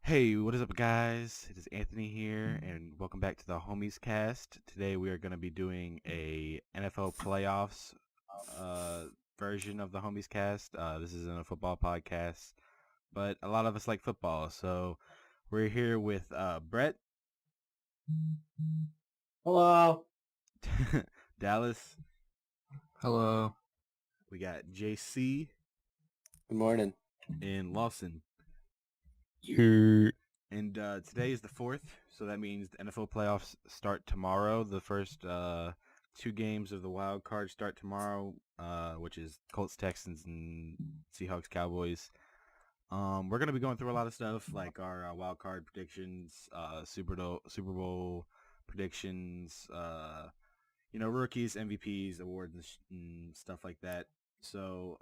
Hey, what is up, guys? It is Anthony here, and welcome back to the Homiecast. Today we are going to be doing a NFL playoffs uh, version of the Homiecast. This isn't a football podcast, but a lot of us like football, so we're here with Brett, Hello. Dallas. Hello. We got JC Good morning. and Lawson. Here. And today is the 4th, so that means the NFL playoffs start tomorrow. The first two games of the wild card start tomorrow, which is Colts, Texans, and Seahawks, Cowboys. We're going to be going through a lot of stuff, like our wild card predictions, Super Bowl predictions, rookies, MVPs, awards, and stuff like that. So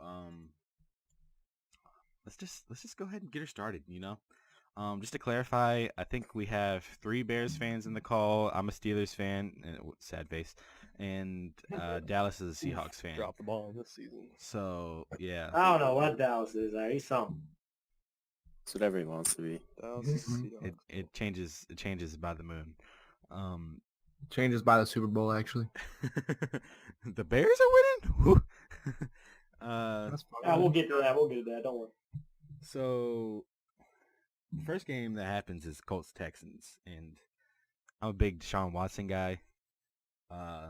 let's just go ahead and get her started, just to clarify, I think we have 3 Bears fans in the call. I'm a Steelers fan, sad face, and Dallas is a Seahawks fan. Drop the ball this season. So, yeah. I don't know what Dallas is. He's something. It's whatever he wants to be. It changes by the moon. Changes by the Super Bowl, actually. The Bears are winning? Whew. Yeah, we'll get to that. Don't worry. So, the first game that happens is Colts Texans, and I'm a big Deshaun Watson guy. I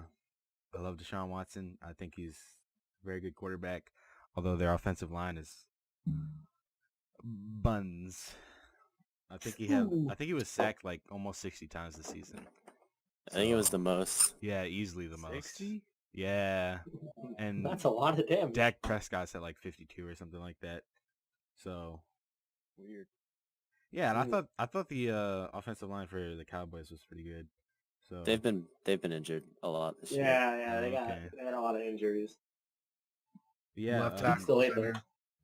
love Deshaun Watson. I think he's a very good quarterback, although their offensive line is buns. I think he was sacked like almost 60 times this season. I think it was the most. Yeah, easily the most. 60? Yeah, and That's a lot of damage. Dak Prescott's at like 52 or something like that. So Weird. yeah, and I thought the offensive line for the Cowboys was pretty good. So They've been injured a lot this year. Yeah, they okay. had a lot of injuries. yeah, Left tackle. Still able. center.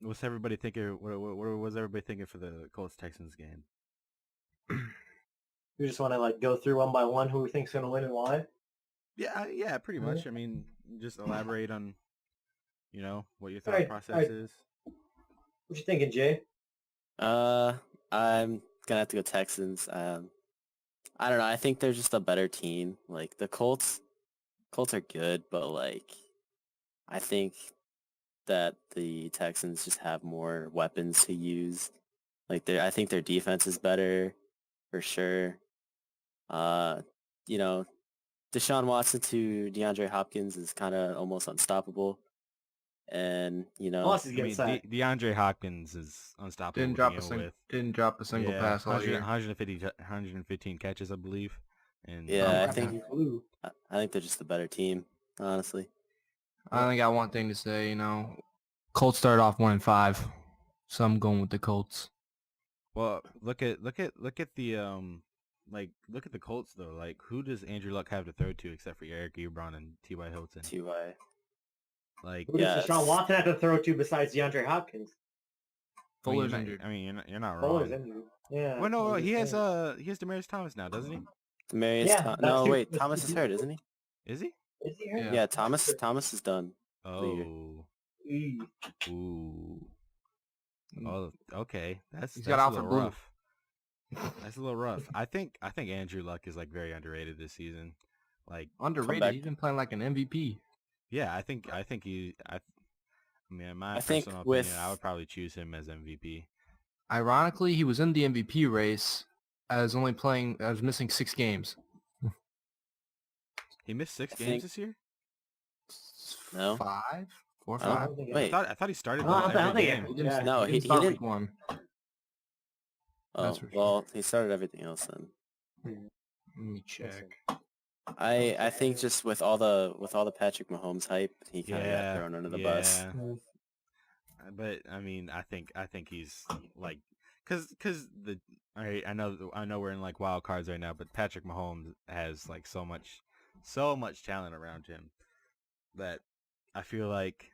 what's everybody thinking? What was everybody thinking for the Colts Texans game? We just want to go through one by one who we think's going to win and why. Yeah, pretty much. I mean, just elaborate on, what your thought Alright, process alright. is. What you thinking, Jay? I'm gonna have to go Texans. I don't know. I think they're just a better team. Like the Colts are good, but I think that the Texans just have more weapons to use. I think their defense is better for sure. Deshaun Watson to DeAndre Hopkins is kind of almost unstoppable. And, Unless he's I getting mean, sacked. DeAndre Hopkins is unstoppable. Didn't drop a single Yeah, pass all year. 115 catches, I believe. And Yeah, I think think they're just the better team, honestly. I only got one thing to say. Colts started off 1-5, so I'm going with the Colts. Well, look at the look at the Colts though. Like, who does Andrew Luck have to throw to except for Eric Ebron and T.Y. Hilton? T.Y. Like, who does Deshaun Watson have to throw to besides DeAndre Hopkins? Fuller's injured. I mean, you're not Fuller's wrong. injured. Yeah. Well, no, he has Demaryius Thomas now, doesn't he? Demarius Yeah, Thomas. that's No, true. wait. Thomas is hurt, isn't he? Is he? Is he hurt? Yeah. Yeah, Thomas is done. Oh, Eee. ooh. Oh, okay. That's He's that's got a Alfred little Blue. rough. That's a little rough. I think Andrew Luck is like very underrated this season. Like, Underrated. back. He's been playing like an MVP. yeah, I mean, in my I think personal with- opinion, I would probably choose him as MVP. Ironically, he was in the MVP race as missing 6 games. He missed 6 I games think- this year. No? 5? 4 or I don't 5? think Wait. I thought he started No, I every don't think game. it- yeah. No, he start didn't. week 1. Oh, That's for well, he started everything else then. Let me check. I think just with all the Patrick Mahomes hype, he kind of Yeah, got thrown under the bus. But I mean, I think he's like, cause I know we're in like wild cards right now, but Patrick Mahomes has like so much talent around him that I feel like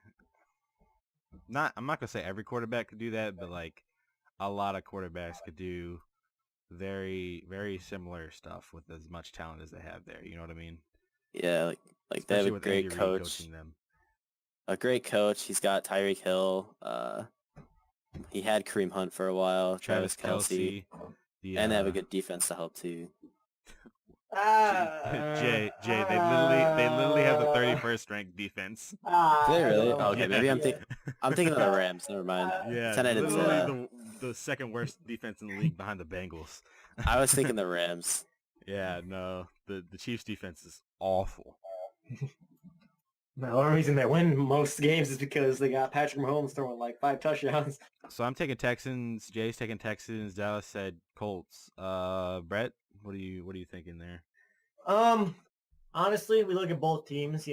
I'm not gonna say every quarterback could do that, but like a lot of quarterbacks could do very, very similar stuff with as much talent as they have there. You know what I mean? Yeah, they Especially have a with great Andy Reid coach. coaching them. A great coach. He's got Tyreek Hill. He had Kareem Hunt for a while. Travis Kelce. The, And they have a good defense to help too. Jay, they literally have the 31st ranked defense. Do they really? I don't know. Okay, maybe I'm thinking of the Rams. Never mind. Yeah, 10 I didn't say that. literally the second worst defense in the league behind the Bengals. I was thinking the Rams. Yeah, no, the Chiefs defense is awful. The only reason they win most games is because they got Patrick Mahomes throwing like 5 touchdowns. So I'm taking Texans. Jay's taking Texans. Dallas said Colts. Brett, what are you thinking there? Honestly, we look at both teams,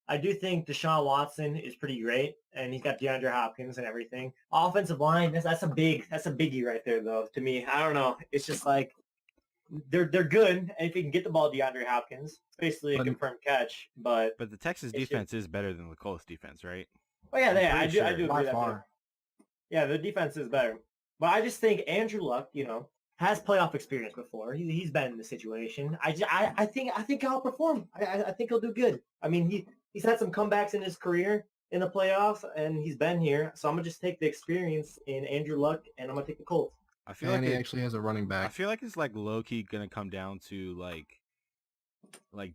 I do think Deshaun Watson is pretty great, and he's got DeAndre Hopkins and everything. Offensive line, that's a biggie right there, though. To me, I don't know. It's just like they're good, and if you can get the ball to DeAndre Hopkins, it's basically a confirmed catch. But the Texas defense is better than the Colts defense, right? Oh yeah, I do By agree with that. far. Yeah, the defense is better, but I just think Andrew Luck, has playoff experience before. He's been in the situation. I think he'll perform. I think he'll do good. I mean, he's had some comebacks in his career in the playoffs, and he's been here. So I'm gonna just take the experience in Andrew Luck, and I'm gonna take the Colts. I feel And like he actually has a running I back. feel like it's like low key gonna come down to like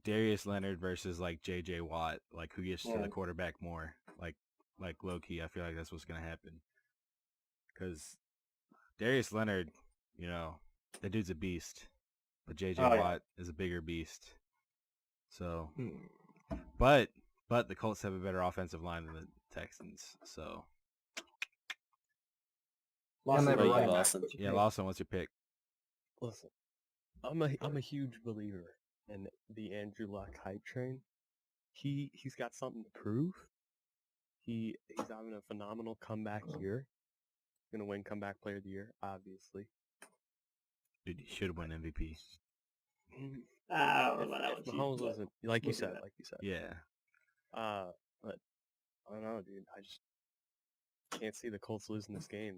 Darius Leonard versus like J.J. Watt, like who gets to the quarterback more. Like low key, I feel like that's what's gonna happen. Because Darius Leonard, that dude's a beast, but J.J. Watt is a bigger beast. So, but the Colts have a better offensive line than the Texans. So, Lawson, yeah, Lawson, what's your pick? Listen, I'm a huge believer in the Andrew Luck hype train. He's got something to prove. He's having a phenomenal comeback year. Gonna win comeback player of the year, obviously. Dude, he should win MVP. I don't know about that one. Mahomes wasn't like you said. Yeah. But I don't know, dude. I just can't see the Colts losing this game.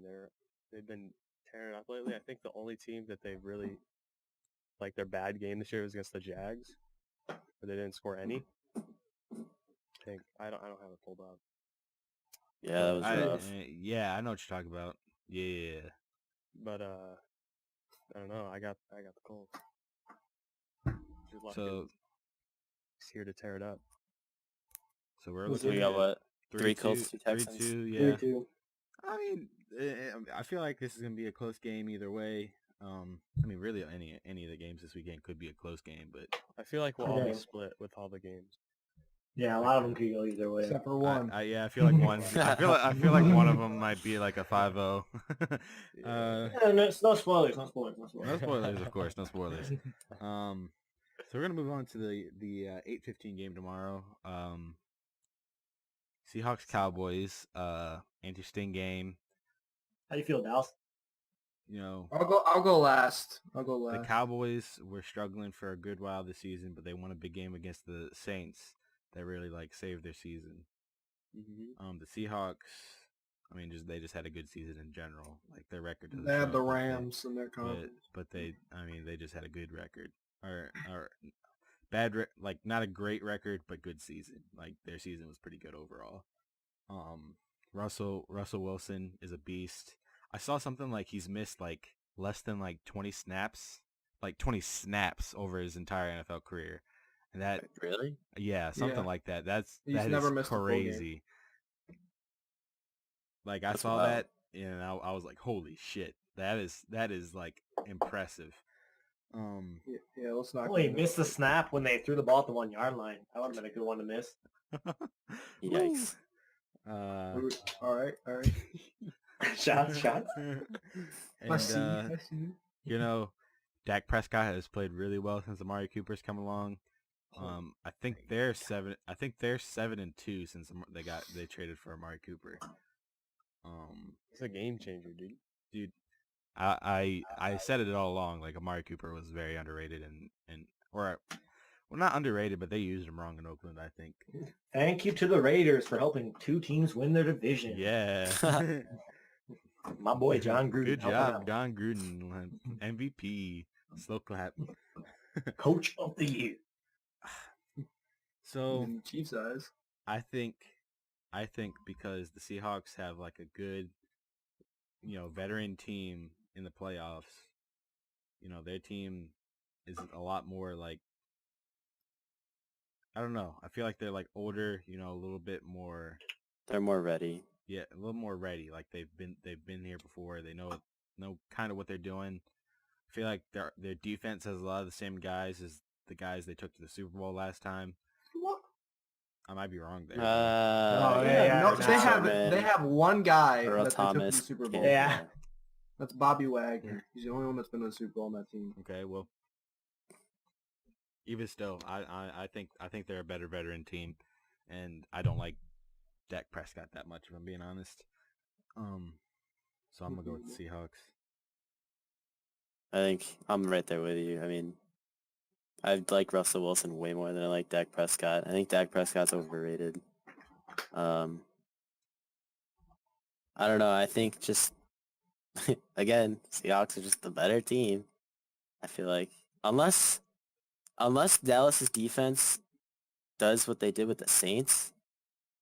They've been tearing up lately. I think the only team that they really like their bad game this year was against the Jags, where they didn't score any. I don't have it pulled up. Yeah, that was rough. Yeah, I know what you're talking about. Yeah. But I don't know. I got the Colts. So he's here to tear it up. So we're looking. We got what? 3 Colts, 2 Texans. 3-2, yeah. 3-2. I mean, I feel like this is gonna be a close game either way. I mean, really, any of the games this weekend could be a close game, but I feel like we'll all be split with all the games. Yeah, a lot of them could go either way. Except for one. I feel like one. I feel like one of them might be like a 5-0. No spoilers. No spoilers. No spoilers, of course. No spoilers. So we're gonna move on to the 8:15 game tomorrow. Seahawks Cowboys. Interesting game. How do you feel, Dallas? I'll go last. The Cowboys were struggling for a good while this season, but they won a big game against the Saints that really saved their season. Mm-hmm. The Seahawks, I mean, they just had a good season in general. Like their record. They had the Rams in their conference, but they just had a good record or bad, not a great record, but good season. Like their season was pretty good overall. Russell Wilson is a beast. I saw something like he's missed less than 20 snaps, 20 snaps over his entire NFL career. And that really? Yeah, something like that. That never is missed a full crazy. Game. I saw that and I was like, holy shit. That is impressive. Yeah, let's not. He missed the snap when they threw the ball at the 1 yard line. That would have been a good one to miss. Yikes. All right. Shots. And, I see. Dak Prescott has played really well since Amari Cooper's come along. I think they're 7-2 since they traded for Amari Cooper. It's a game changer, dude. I said it all along. Amari Cooper was very underrated not underrated, but they used him wrong in Oakland, I think. Thank you to the Raiders for helping 2 teams win their division. Yeah. My boy John Gruden. Good job, John Gruden. MVP. Slow clap. Coach of the year. So Chiefs eyes. I think because the Seahawks have a good, veteran team in the playoffs, their team is a lot more like, I don't know. I feel like they're like older, a little bit more. They're more ready. Yeah, a little more ready. Like they've been here before. They know kind of what they're doing. I feel like their defense has a lot of the same guys as the guys they took to the Super Bowl last time. What? I might be wrong there. Oh, yeah, yeah. No, Sermon, they have one guy Earl that they took to the Thomas. Super Bowl. Kid, Yeah. That's Bobby Wagner. He's the only one that's been to the Super Bowl on that team. Okay, well, even still, I think they're a better veteran team, and I don't like Dak Prescott that much, if I'm being honest. So I'm gonna go with the Seahawks. I think I'm right there with you. I mean, I like Russell Wilson way more than I like Dak Prescott. I think Dak Prescott's overrated. I don't know. I think just again, Seahawks are just the better team. I feel like unless Dallas's defense does what they did with the Saints,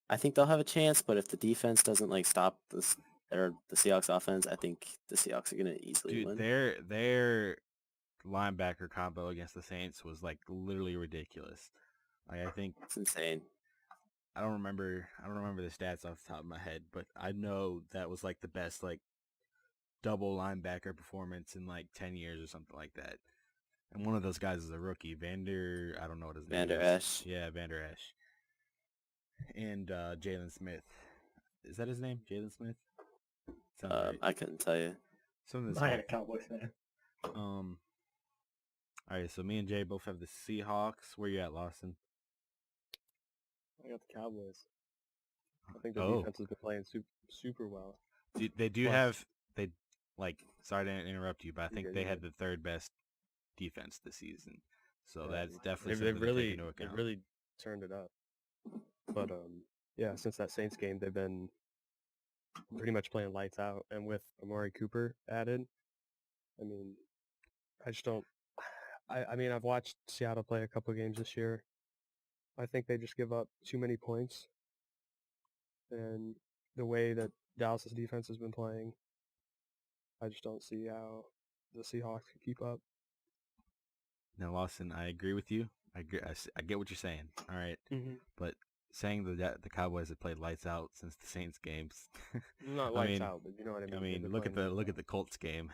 I think they'll have a chance. But if the defense doesn't like stop the Seahawks offense, I think the Seahawks are gonna easily win. Their linebacker combo against the Saints was like literally ridiculous. Like I think It's insane. I don't remember the stats off the top of my head, but I know that was like the best like double linebacker performance in like 10 years or something like that. And one of those guys is a rookie, I don't know what his name Vander is. Esch. Yeah, Vander Esch. And Jalen Smith. Is that his name? Jalen Smith? Sounds right. I couldn't tell you. Something I ain't a Cowboys fan. All right, so me and Jay both have the Seahawks. Where you at, Lawson? I got the Cowboys. I think the Oh. defense has been playing super well. They do Plus- have sorry to interrupt you, but I think good, they you're had good. the third best defense this season. So Yeah, that's definitely They something to take into they account. really turned it up. But yeah, since that Saints game, they've been pretty much playing lights out. And with Amari Cooper added, I mean, I just don't. I mean, I've watched Seattle play a couple of games this year. I think they just give up too many points. And the way that Dallas' defense has been playing, I just don't see how the Seahawks can keep up. Now, Lawson, I agree with you. I agree. I get what you're saying. All right, but saying that the Cowboys have played lights out since the Saints games. Not I lights mean- out, but you know what I mean. I They've mean, been look at playing lights out. the Colts game.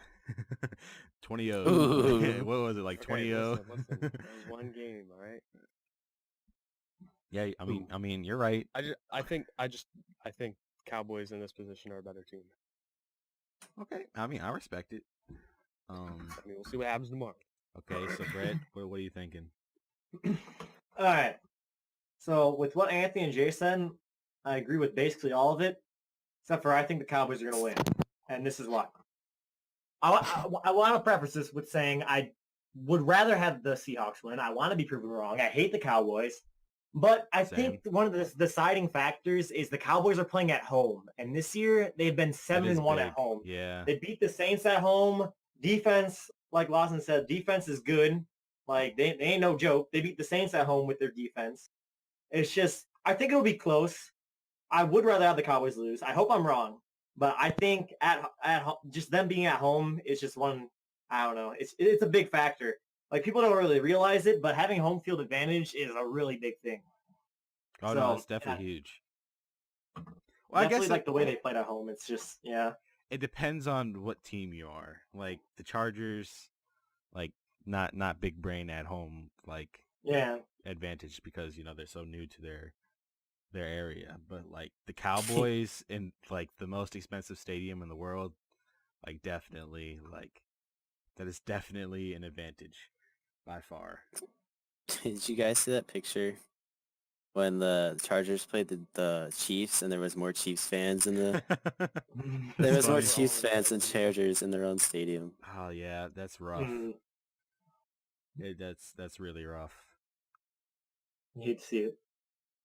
20-0. Ooh. What was it, like Okay, 20-0? listen, that was one game, all right. Yeah, I mean, you're right. I think Cowboys in this position are a better team. Okay, I mean, I respect it. I mean, we'll see what happens tomorrow. Okay, so Brett, what are you thinking? All right. So with what Anthony and Jay said, I agree with basically all of it, except for I think the Cowboys are going to win, and this is why. I want to preface this with saying I would rather have the Seahawks win. I want to be proven wrong. I hate the Cowboys. But I think one of the deciding factors is the Cowboys are playing at home. And this year, they've been 7-1 at home. Yeah. They beat the Saints at home. Defense, like Lawson said, defense is good. Like, they ain't no joke. They beat the Saints at home with their defense. It's just, I think it'll be close. I would rather have the Cowboys lose. I hope I'm wrong. But I think at just them being at home is just one, I don't know. It's a big factor. Like, people don't really realize it, but having home field advantage is a really big thing. Oh, So, no, it's definitely huge. Well, I Definitely guess like the way they played at home. It's just, yeah. it depends on what team you are. Like, the Chargers, like, not big brain at home, like, Yeah. advantage because, they're so new to their area. But, like, the Cowboys in, like, the most expensive stadium in the world, like, definitely, like, that is definitely an advantage by far. Did you guys see that picture when the Chargers played the Chiefs and there was more Chiefs fans in the there was more funny. Chiefs fans than Chargers in their own stadium. Oh, yeah, that's rough. Mm, That's really rough. you hate to see it.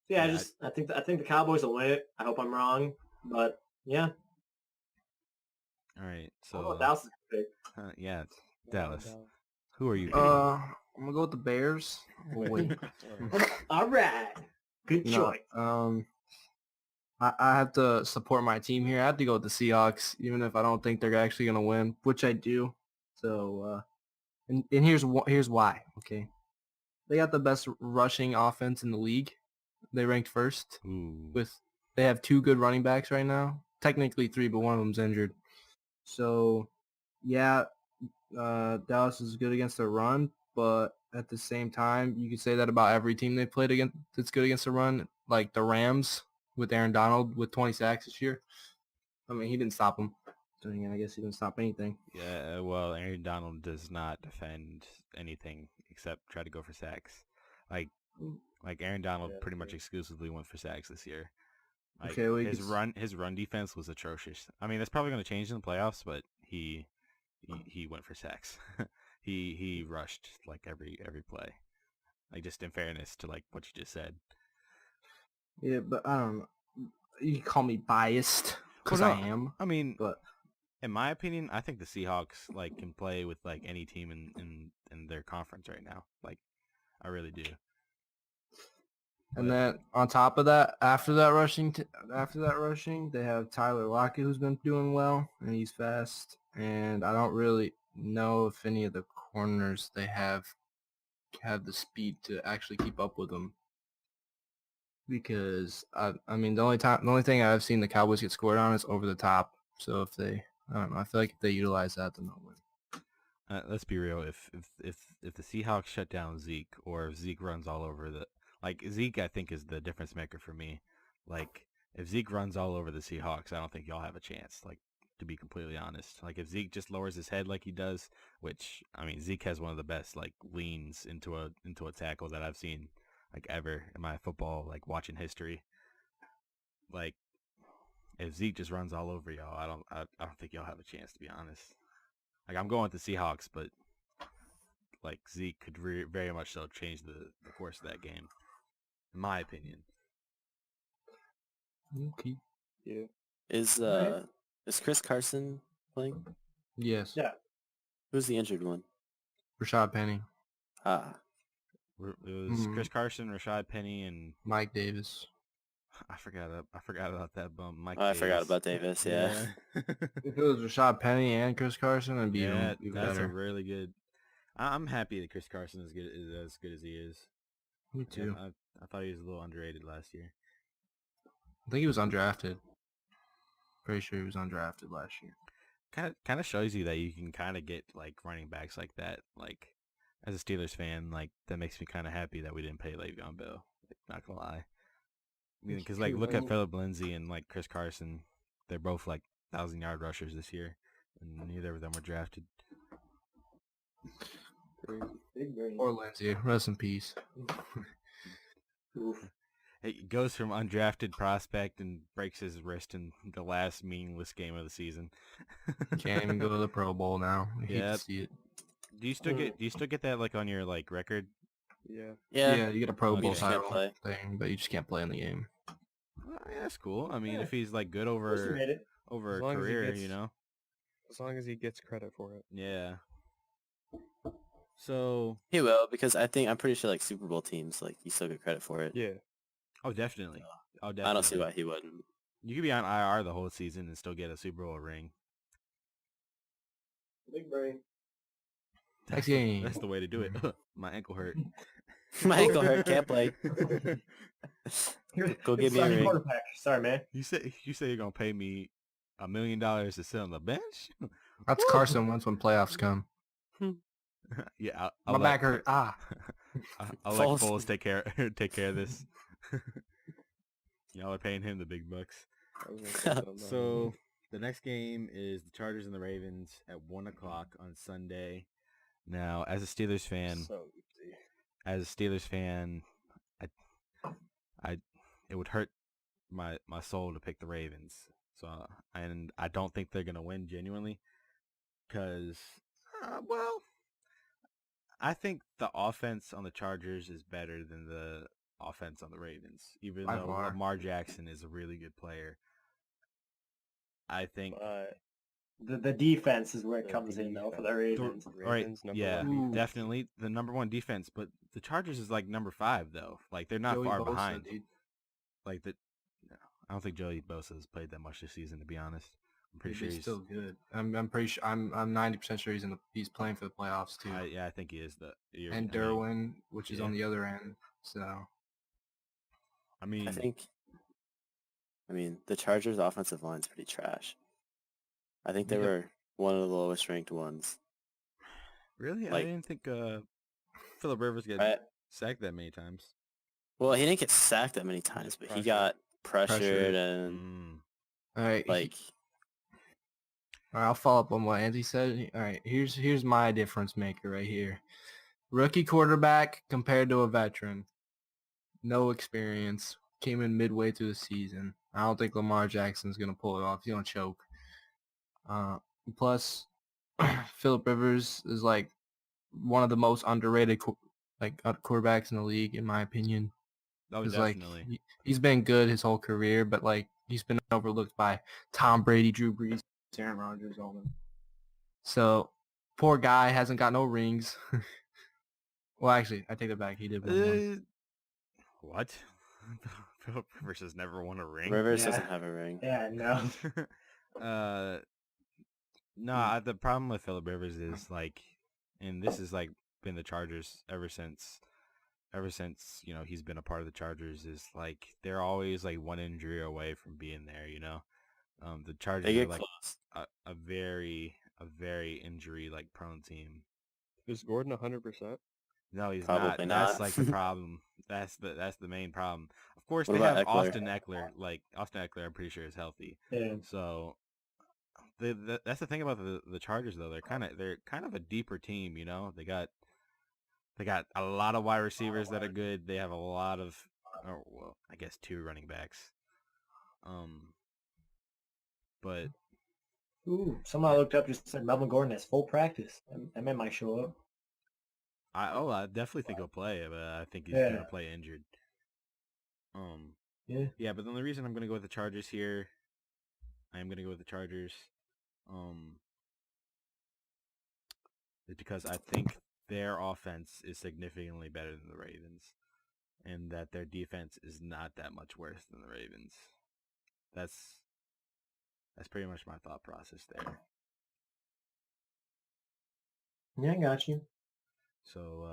Yeah, Yeah, I think the Cowboys will win it. I hope I'm wrong, but yeah. All right, Oh, so Dallas is big. yeah, it's Dallas. Who are you? I'm gonna go with the Bears. Wait. All right, good choice. I have to support my team here. I have to go with the Seahawks, even if I don't think they're actually gonna win, which I do. So And here's why. Okay, they got the best rushing offense in the league. They ranked first. Ooh. They have 2 good running backs right now. Technically 3, but one of them's injured. So, yeah, Dallas is good against the run, but at the same time, you could say that about every team they played against that's good against the run, like the Rams with Aaron Donald with 20 sacks this year. I mean, he didn't stop them. So, yeah, I guess he didn't stop anything. Yeah, well, Aaron Donald does not defend anything except try to go for sacks. Like Aaron Donald Yeah, pretty much true. exclusively went for sacks this year. Like Okay, well, his run defense was atrocious. I mean, that's probably going to change in the playoffs, but he went for sacks. he rushed like every play. Like, just in fairness to like what you just said. yeah, but I don't know. You can call me biased because Well, I no, am. I mean, But in my opinion, I think the Seahawks like can play with like any team in their conference right now. Like, I really do. and But then on top of that, after that rushing, they have Tyler Lockett who's been doing well and he's fast. And I don't really know if any of the corners they have the speed to actually keep up with them. Because I mean the only thing I've seen the Cowboys get scored on is over the top. So if they I don't know, I feel like if they utilize that, then they'll win. let's be real. If the Seahawks shut down Zeke, or if Zeke runs all over Zeke, I think is the difference maker for me. Like, if Zeke runs all over the Seahawks, I don't think y'all have a chance. Like, to be completely honest, like if Zeke just lowers his head like he does, which I mean Zeke has one of the best like leans into a tackle that I've seen like ever in my football like watching history. Like, if Zeke just runs all over y'all, I don't think y'all have a chance, to be honest. Like, I'm going with the Seahawks, but like Zeke could very much so change the course of that game, in my opinion. Okay. Yeah. Is Alright. is Chris Carson playing? Yes. Yeah. Who's the injured one? Rashad Penny, Ah, It was Chris Carson, Rashad Penny, and Mike Davis. I forgot about that bump, Mike oh, I Davis. forgot about Davis. Yeah. If it was Rashad Penny and Chris Carson, it'd be Yeah, even that's a better. really good. I'm happy that Chris Carson is as good as he is. Me Yeah, too. I thought he was a little underrated last year. I think he was undrafted. Pretty sure he was undrafted last year. Kind of shows you that you can kind of get like running backs like that. Like, as a Steelers fan, like that makes me kind of happy that we didn't pay Le'Veon Bell. Like, not gonna lie. Because like look at Philip Lindsay and like Chris Carson, they're both like 1,000-yard rushers this year, and neither of them were drafted. Big brain. Or Lindsay. Rest in peace. Oof. It goes from undrafted prospect and breaks his wrist in the last meaningless game of the season. Can't even go to the Pro Bowl now. I hate Yeah. to see it. Do you still get that like on your like record? Yeah. yeah. You get a Pro Okay. Bowl You just can't title play. thing, but you just can't play in the game. Well, yeah, that's cool. I mean, Yeah. if he's like good At least he over made it. over As a long as he career, gets- you know. As long as he gets credit for it. Yeah. So, He will, because I'm pretty sure like Super Bowl teams, like you still get credit for it. Yeah. oh, definitely. Oh, definitely. I don't see why he wouldn't. You could be on IR the whole season and still get a Super Bowl ring. Big brain. Next game. That's the way to do it. My ankle hurt. My ankle hurt, can't play. Go give me a Starting ring. quarterback. Sorry, man. You say you're gonna pay me $1 million to sit on the bench? That's Carson once when playoffs come. Yeah, My back hurt. I'll let False. Foles take care of this. Y'all are paying him the big bucks. I was gonna say something. So the next game is the Chargers and the Ravens at 1:00 on Sunday. Now, as a Steelers fan, So easy. I it would hurt my soul to pick the Ravens. So, and I don't think they're gonna win genuinely, because well, I think the offense on the Chargers is better than the offense on the Ravens, even By though far. Lamar Jackson is a really good player. I think But The defense is where it The comes in, though, for the defense. Ravens. Ravens, number yeah, one defense. definitely the number one defense, but the Chargers is like number 5 though. Like, they're not Joey far Bosa, behind. dude. Like, I don't think Joey Bosa has played that much this season, to be honest. I'm pretty sure He's he's still good. I'm pretty sure. I'm 90% sure he's playing for the playoffs too. I think he is And Derwin, which is yeah. on the other end. So I mean, I mean, the Chargers' offensive line's pretty trash. I think they Yep. were one of the lowest ranked ones. really, I like- didn't think Philip Rivers get Right? sacked that many times. Well, he didn't get sacked that many times, but he got pressured and all right, like all right, I'll follow up on what Andy said. All right, here's my difference maker right here. Rookie quarterback compared to a veteran. No experience. Came in midway through the season. I don't think Lamar Jackson's gonna pull it off. He's gonna choke. Plus, Philip Rivers is like one of the most underrated quarterbacks in the league, in my opinion. Oh, 'Cause, definitely. like he's been good his whole career, but like he's been overlooked by Tom Brady, Drew Brees, Aaron Rodgers, all them. So poor guy hasn't got no rings. Well, actually, I take that back. He did win one. What? Philip Rivers has never won a ring. Rivers Yeah. doesn't have a ring. Yeah, no. No, the problem with Philip Rivers is like, and this has like been the Chargers ever since he's been a part of the Chargers, is like they're always like one injury away from being there. The Chargers They are get like close. a very injury like prone team. Is Gordon 100%? No, he's Probably not. That's not. like the problem. That's the main problem. Of course, What they have about Eckler? Austin Eckler. Like Austin Eckler, I'm pretty sure is healthy. Yeah. So that's the thing about the Chargers though. They're kind of a deeper team. They got a lot of wide receivers that are good. They have a lot of, I guess 2 running backs. But Ooh, someone I looked up just said Melvin Gordon has full practice. That man might show up. I definitely think he'll play, but I think he's Yeah. gonna play injured. Yeah. Yeah, but then the reason I'm gonna go with the Chargers here, is because I think their offense is significantly better than the Ravens, and that their defense is not that much worse than the Ravens. That's pretty much my thought process there. Yeah, I got you. So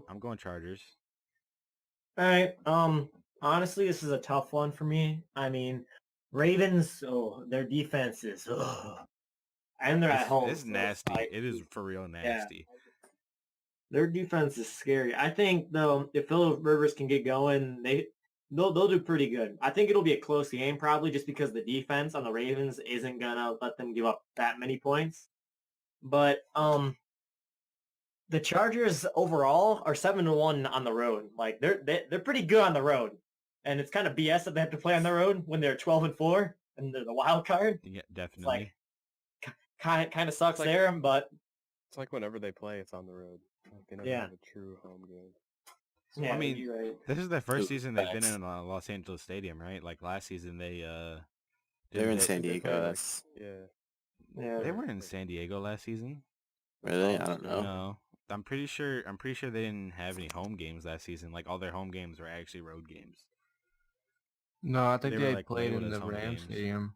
I'm going Chargers. All right. Honestly, this is a tough one for me. I mean, Ravens. Oh, their defense is. And they're at home. It's so nasty. like- It is for real nasty. Their defense is scary. I think though, if Philip Rivers can get going, they'll do pretty good. I think it'll be a close game, probably just because the defense on the Ravens isn't gonna let them give up that many points. But the Chargers overall are 7-1 on the road. Like they're pretty good on the road, and it's kind of BS that they have to play on the road when they're 12-4 and they're the wild card. Yeah, definitely. Kind of sucks like- there, but It's like whenever they play, it's on the road. Like they never Yeah. have a true home game. yeah, I mean, you're right. This is their first Ooh, season they've been facts. in Los Angeles Stadium, right? Like last season, they They're in they- San they Diego. play, like- That's- Yeah. Yeah. They weren't in San Diego last season. Really? I don't know. No, I'm pretty sure they didn't have any home games last season. Like all their home games were actually road games. No, I think They were, they like, played labeled in as the home Rams games. Stadium.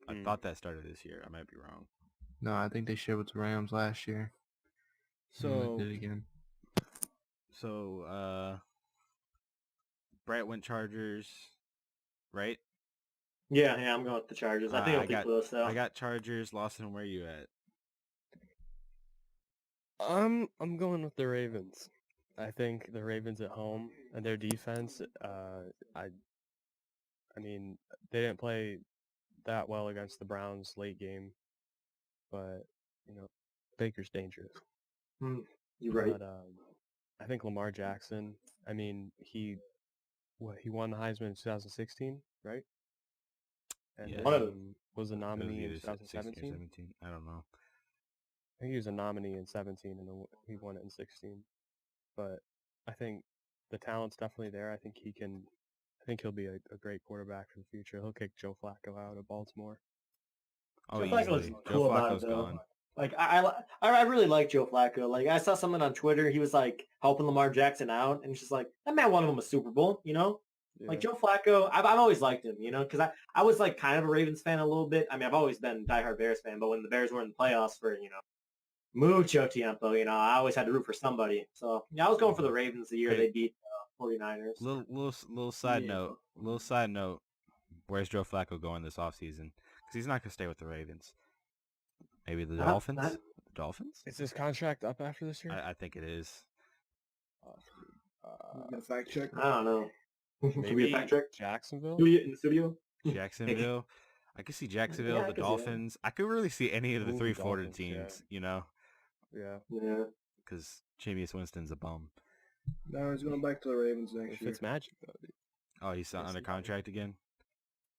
I Hmm. thought that started this year. I might be wrong. No, I think they shared with the Rams last year. And then they did it again. So Brett went Chargers, right? Yeah, I'm going with the Chargers. I think it'll be close though. I got Chargers. Lawson, where are you at? I'm going with the Ravens. I think the Ravens at home and their defense. I mean, they didn't play that well against the Browns late game, but Baker's dangerous. You're right. But I think Lamar Jackson. I mean, he won the Heisman in 2016, right? And Yeah. then was a It was nominee in either 16 or 2017. 17. I don't know. I think he was a nominee in 17 and then he won it in 16. But I think the talent's definitely there. I think he'll be a great quarterback for the future. He'll kick Joe Flacco out of Baltimore. Oh, Joe Flacco's easily. cool Joe about it, Flacco's though. gone. Like I really like Joe Flacco. Like I saw someone on Twitter, he was like helping Lamar Jackson out, and it's just like that man won him a Super Bowl, Like Joe Flacco, I've always liked him, because I was like kind of a Ravens fan a little bit. I mean, I've always been a diehard Bears fan, but when the Bears were in the playoffs for, mucho tiempo, I always had to root for somebody. So, yeah, I was going for the Ravens the year Hey. they beat 49ers. Little side Yeah. note. Little side note. Where's Joe Flacco going this offseason? Because he's not gonna stay with the Ravens. Maybe the Dolphins. Not- The Dolphins? Is his contract up after this year? I think it is. You gonna fact check? I don't know. Can we Maybe get fact check? Jacksonville. In the studio? Jacksonville. I could see Jacksonville, Yeah, I the could see that. Dolphins. I could really see any of the Ooh, three Florida Dolphins, yeah. teams, you know, Yeah. Yeah. because Jameis Winston's a bum. No, he's going back to the Ravens next If year. it's magic though, dude. Oh, he's under Yes, contract again?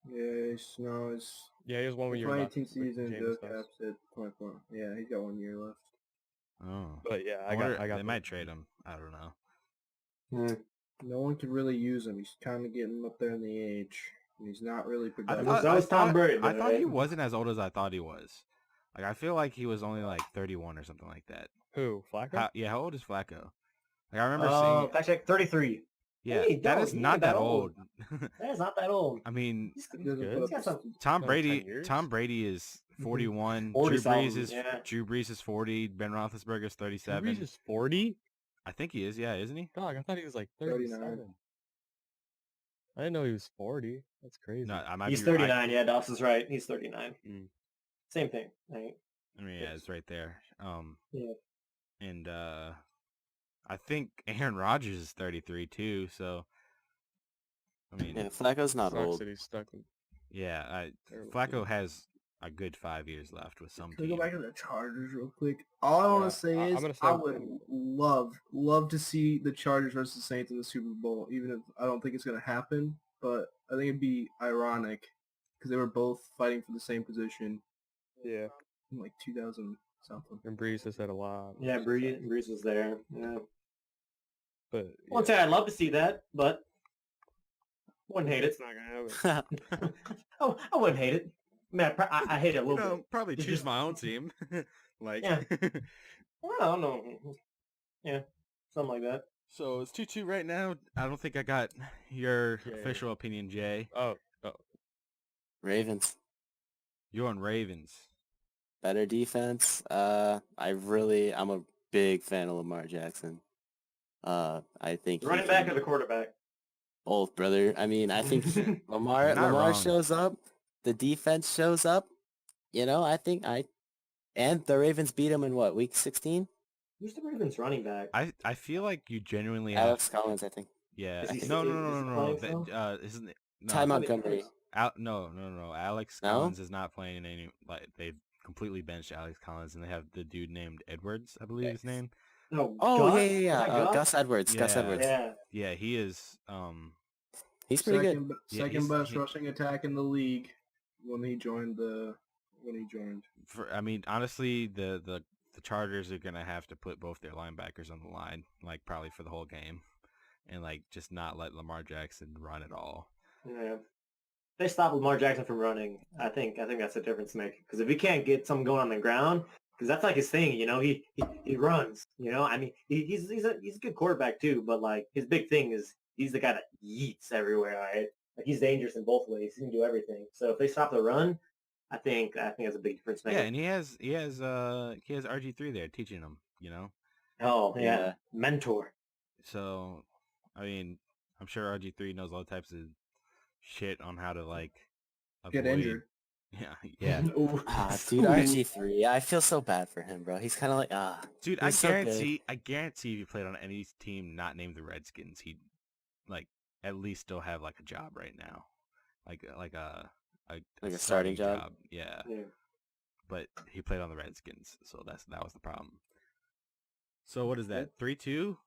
Yeah, it's Yeah, he has 1 year left. 2018 like season. Jameis Joe does. caps at 24. Yeah, he's got 1 year left. Oh. But yeah, I wonder- got. They the- might trade him. I don't know. No one could really use him. He's kind of getting up there in the age. And he's not really productive. That was Tom Brady, I though, thought he right? wasn't as old as I thought he was. Like, I feel like he was only like 31 or something like that. Who? Flacco? How old is Flacco? Like, I remember Oh, seeing. fact check 33. Yeah, Hey, that no, is he not ain't that that old. old. That is not that old. I mean, He's He doesn't good. put He's got up some- Tom Like Brady. 10 years? Tom Brady is 41. 40 Drew Brees something, is yeah. Drew Brees is 40. Ben Roethlisberger is Drew 37. Brees is 40. I think he is. Yeah, isn't he? Dog, I thought he was like 39. 37. I didn't know he was 40. That's crazy. No, I might He's be 39. Yeah, Dawson's right. He's 39. Mm. Same thing. Right? I mean, yeah, it's right there. Yeah. And I think Aaron Rodgers is 33 too. So, I mean, Yeah, Flacco's not Sucks old. that he's stuck in yeah, terrible Flacco team. has a good 5 years left with some Can we go team. back to the Chargers real quick? All I want Yeah, to say I'm is gonna say- I would love to see the Chargers versus the Saints in the Super Bowl, even if I don't think it's going to happen. But I think it'd be ironic because they were both fighting for the same position Yeah, in like 2000 something. and Breeze has had a lot. Yeah, Breeze was there. Yeah. But I won't say I'd love to see that, but wouldn't hate it. it's not gonna happen. Oh, I wouldn't hate it. Man, I hate it a You little know, bit. probably It's choose just- my own team. Like, Yeah. I don't know. Yeah, something like that. so it's 2-2 right now. I don't think I got your Yeah. official opinion, Jay. Oh, Ravens. You're on Ravens. Better defense. I'm a big fan of Lamar Jackson. I think The running back or the quarterback? both, brother. I mean, I think Lamar You're not wrong. shows up, the defense shows up. And the Ravens beat him in what, week 16? Who's the Ravens running back? I feel like you genuinely have. Alex Collins, I think. Yeah. Is he No, still- no, is no, he no, no. playing That, still? isn't it? No. Ty Montgomery. No. Alex No? Collins is not playing in any. Like, they've completely benched Alex Collins, and they have the dude named Edwards, I believe his name. No. Oh, Gus? yeah. Is that Gus Edwards. Gus Yeah. Edwards. Yeah. Yeah, he is. He's pretty good. Yeah, Second best he- rushing attack in the league when he joined. I mean, honestly, the Chargers are gonna have to put both their linebackers on the line, like probably for the whole game, and like just not let Lamar Jackson run at all. Yeah. They stop Lamar Jackson from running. I think that's a difference maker. Because if he can't get something going on the ground, because that's like his thing, he runs. I mean, he's a good quarterback too, but like his big thing is he's the guy that yeets everywhere. Right? Like he's dangerous in both ways. He can do everything. So if they stop the run, I think that's a big difference maker. Yeah, and he has RG3 there teaching him. Oh yeah, Yeah. mentor. So, I mean, I'm sure RG3 knows all types of shit on how to like Get avoid- injured. Yeah. Ooh. Dude, RG3. I feel so bad for him, bro. He's kind of like, Dude, He's so good. I guarantee if he played on any team not named the Redskins, he'd like at least still have like a job right now, like a starting job? Yeah, Yeah. but he played on the Redskins, so that was the problem. So what is that? 3-2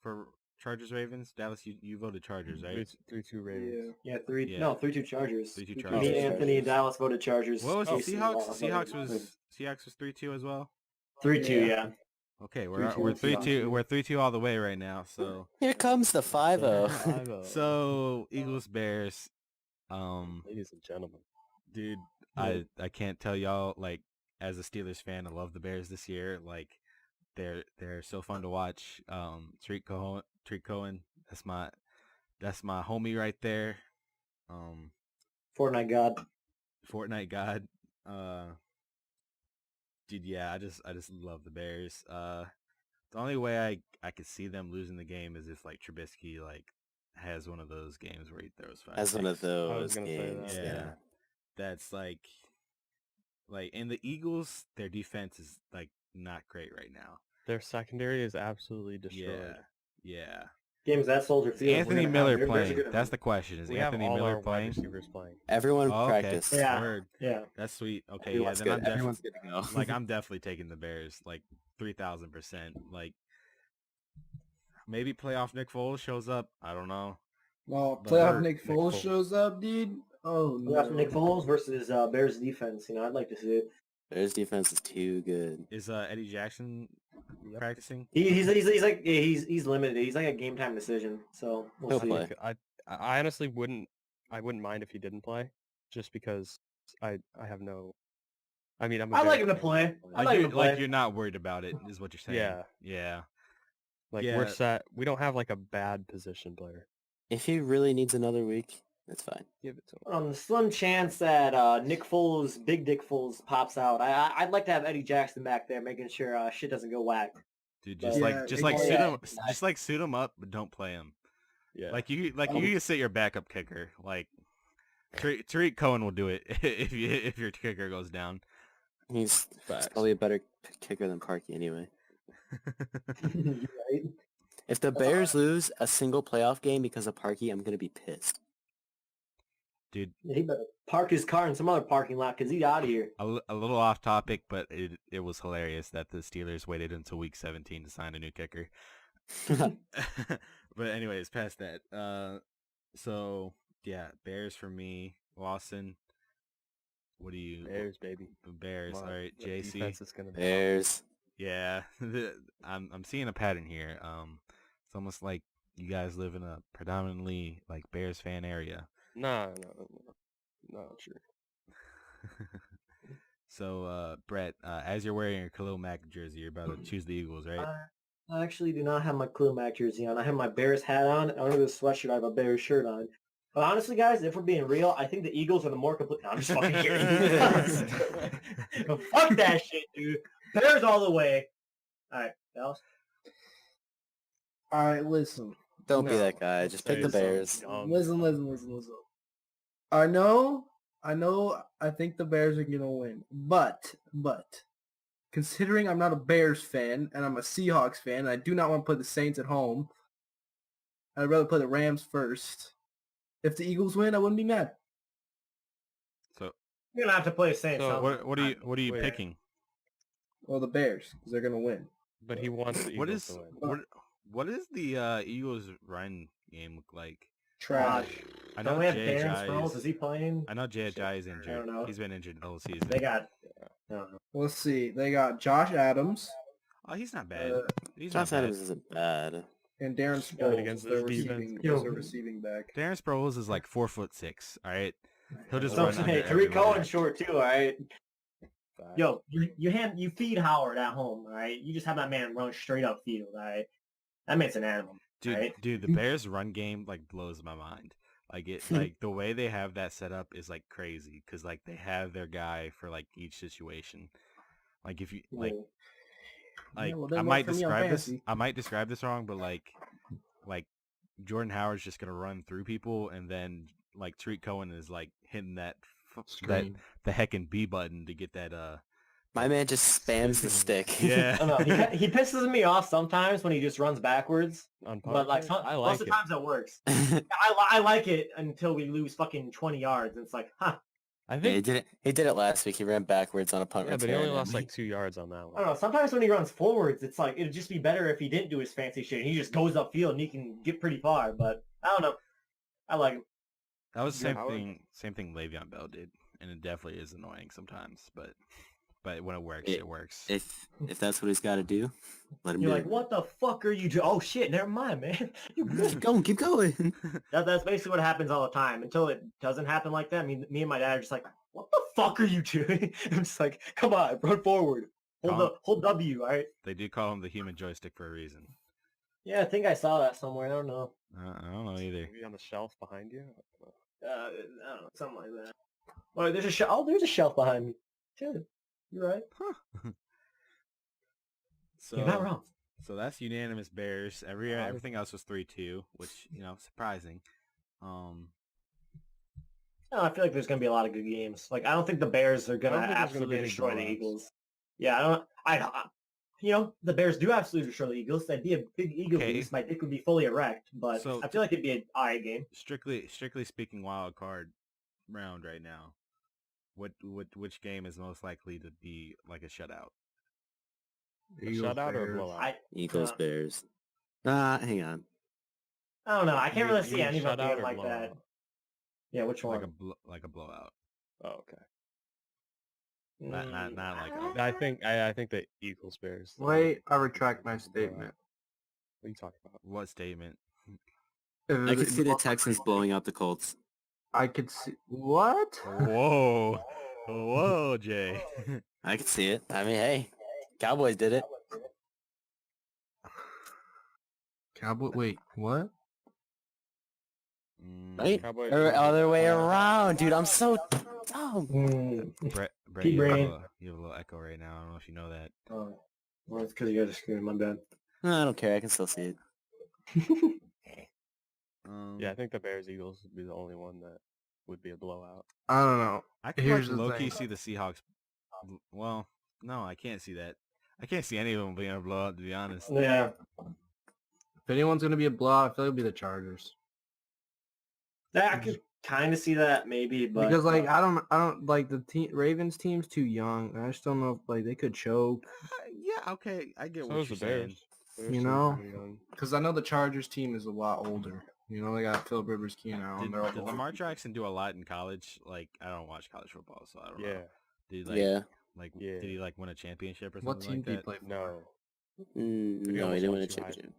for Chargers Ravens. Dallas, you voted Chargers, right? 3-2 Ravens. Yeah. Yeah, Yeah. 3-2 Chargers. 3-2 Me, Chargers. Anthony, and Dallas voted Chargers. What was the Casey Seahawks? voted Seahawks was 3-2 as well. 3-2, Yeah. yeah. Okay, we're 3-2 3-2 Seahawks. we're 3-2 all the way right now. So here comes the 5-0. 5-0. so Eagles Bears. Ladies and gentlemen. Dude, I can't tell y'all, like, as a Steelers fan, I love the Bears this year. Like, they're so fun to watch. Tariq Cohen, that's my That's my homie right there. Fortnite God. Fortnite God. Dude, yeah, I just love the Bears. The only way I could see them losing the game is if like Trubisky like has one of those games where he throws five As one of picks. I was those gonna say games. that. Yeah. That's like in the Eagles, their defense is like not great right now. Their secondary is absolutely destroyed. Yeah. Games at Soldier Is Field. Anthony Miller playing? That's the question. Is We Anthony have all Miller our wide playing? receivers playing. Everyone Oh, okay. practiced. Yeah. Word. Yeah. That's sweet. Okay, Everyone's yeah, then good. Everyone's good to go. like I'm definitely taking the Bears, like 3,000%. Like maybe playoff Nick Foles shows up. I don't know. Oh, But- playoff Or Nick Nick Foles Foles. shows up, dude. Oh We no. got Nick Foles versus Bears defense. I'd like to see it. Bears defense is too good. Is Eddie Jackson practicing? He's like he's limited. He's like a game time decision. So we'll He'll see. play. I honestly wouldn't mind if he didn't play, just because I have no. I mean, I'm. I like him to play. I like him to play. You're not worried about it, is what you're saying. Yeah. Yeah. Like Yeah. we're set. We don't have like a bad position player. If he really needs another week, it's fine. Give it to him. On the slim chance that Nick Foles, Big Dick Foles, pops out, I'd like to have Eddie Jackson back there, making sure shit doesn't go whack. Dude, just Yeah, like exactly. suit him up, but don't play him. Yeah. Like you can sit your backup kicker. Like Tariq Cohen will do it if your kicker goes down. He's Facts. probably a better kicker than Parkey anyway. Right? If the Bears lose a single playoff game because of Parkey, I'm gonna be pissed. Dude, Yeah, he better park his car in some other parking lot because he's out of here. a little off topic, but it was hilarious that the Steelers waited until week 17 to sign a new kicker. But anyways, past that. So yeah, Bears for me. Lawson, what do you? Bears, baby. Bears. Come All on, right, the JC. defense is gonna be Bears. Yeah, I'm seeing a pattern here. It's almost like you guys live in a predominantly like Bears fan area. No, true. So, Brett, as you're wearing your Khalil Mack jersey, you're about to choose the Eagles, right? I actually do not have my Khalil Mack jersey on. I have my Bears hat on. Under the sweatshirt, I have a Bears shirt on. But honestly, guys, if we're being real, I think the Eagles are the more complete. No, I'm just fucking kidding. Fuck that shit, dude. Bears all the way. All right, Dallas. All right, listen. Don't be No. that guy. Just pick the Bears. Listen. I know. I think the Bears are gonna win, but considering I'm not a Bears fan and I'm a Seahawks fan, and I do not want to play the Saints at home. I'd rather play the Rams first. If the Eagles win, I wouldn't be mad. So, You're gonna have to play Saints. So, what are you Wait. picking? Well, the Bears, because they're gonna win. But he wants the What Eagles is to win. what is the Eagles run game look like? Trash. I Don't know we have Jay Darren Sproles? Is he playing? I know Jay is injured. I don't know. He's been injured the whole season. They got. I don't know. Let's see. They got Josh Adams Oh, he's not bad. Uh, He's not Josh bad. Adams isn't bad. and Darren Good Sproles against as their this receiving, defense. as their receiving back. Darren Sproles is like 4'6". All right, he'll just So, run under hey, Tariq everybody. Cohen's short too. All right. Facts. Yo, you feed Howard at home. All right. You just have that man run straight up field. All right. That man's an animal. Dude, right? dude, the Bears run game like blows my mind. Like it, like the way they have that set up is like crazy because like they have their guy for like each situation. Like if you like, Yeah, well, I then might vote for me on describe this. fantasy. I might describe this wrong, but like Jordan Howard's just gonna run through people, and then like Tariq Cohen is like hitting that Screen. the heckin' B button to get that My man just spams the stick. yeah. I don't know. He pisses me off sometimes when he just runs backwards, On but like Parker, I most like of the it. times that works. I like it until we lose fucking 20 yards. And it's like, huh. I Yeah, think. he did it last week. He ran backwards on a punt Yeah, but he return only and lost like 2 yards on that I don't one. know. Sometimes when he runs forwards, it's like it'd just be better if he didn't do his fancy shit. He just goes upfield and he can get pretty far. But I don't know. I like him. That was the Yeah, same Howard- thing. Same thing Le'Veon Bell did, and it definitely is annoying sometimes. But when it works, it works. if that's what he's got to do, let him You're do like, it. what the fuck are you doing? Oh shit, never mind, man. Keep going, keep going. That's basically what happens all the time. Until it doesn't happen like that, me and my dad are just like, what the fuck are you doing? I'm just like, come on, run forward. Hold W, all right? They do call him the human joystick for a reason. Yeah, I think I saw that somewhere. I don't know. I don't know either. Maybe on the shelf behind you. I don't know, something like that. Oh, there's a shelf. Oh, there's a shelf behind me. Shit, you're right. You're not So wrong. so that's unanimous Bears. Everything else was 3-2, which surprising. No, I feel like there's gonna be a lot of good games. Like I don't think the Bears are gonna I don't think there's gonna absolutely be any destroy the blowouts. Eagles. Yeah, I don't. The Bears do absolutely destroy the Eagles. That'd be a big Eagle Okay. boost. My dick would be fully erect, but So I feel like it'd be an alright game. strictly speaking, wild card round right now. Which game is most likely to be like a shutout? A shutout or a Bears. blowout? Eagles, uh, Bears. Hang on. I don't know. I You can't mean- really you see mean any of them shutout being or like that. blowout? Yeah, which one? Like a blowout. Oh, okay. Not like I think the Eagles Bears. Wait, I retract my statement. What are you talking about? what statement? I could see the Texans blowing out the Colts. I could see what? Whoa, Jay. I could see it. I mean, hey, Cowboys did it. Cowboy. Wait, what? Right? Cowboys- Or other way around, dude. I'm so dumb. Brett, Pea you have, brain. you have a little echo right now. I don't know if you know that. Oh, well, it's because you guys are screaming. My bad. I don't care. I can still see it. Yeah, I think the Bears Eagles would be the only one that would be a blowout. I don't know. I can Here's like the low-key thing. see the Seahawks. Well, no, I can't see that. I can't see any of them being a blowout, to be honest. Yeah. If anyone's gonna be a blowout, I feel like it'll be the Chargers. I could kind of see that maybe, but Because like I don't like the Ravens team's too young. I just don't know if like they could choke. Yeah, okay, I get So what is you're the saying. Bears. Bears You team's know? pretty young. Because I know the Chargers team is a lot older. You know, they got Philip Rivers, Keenan Allen. Did, They're all did Lamar Jackson do a lot in college? Like, I don't watch college football, so I don't know. Yeah. Did he, Yeah. Yeah. Did he like win a championship or What something team like did he that? play for? No. No, he almost didn't won win a 2 Heisman. championship.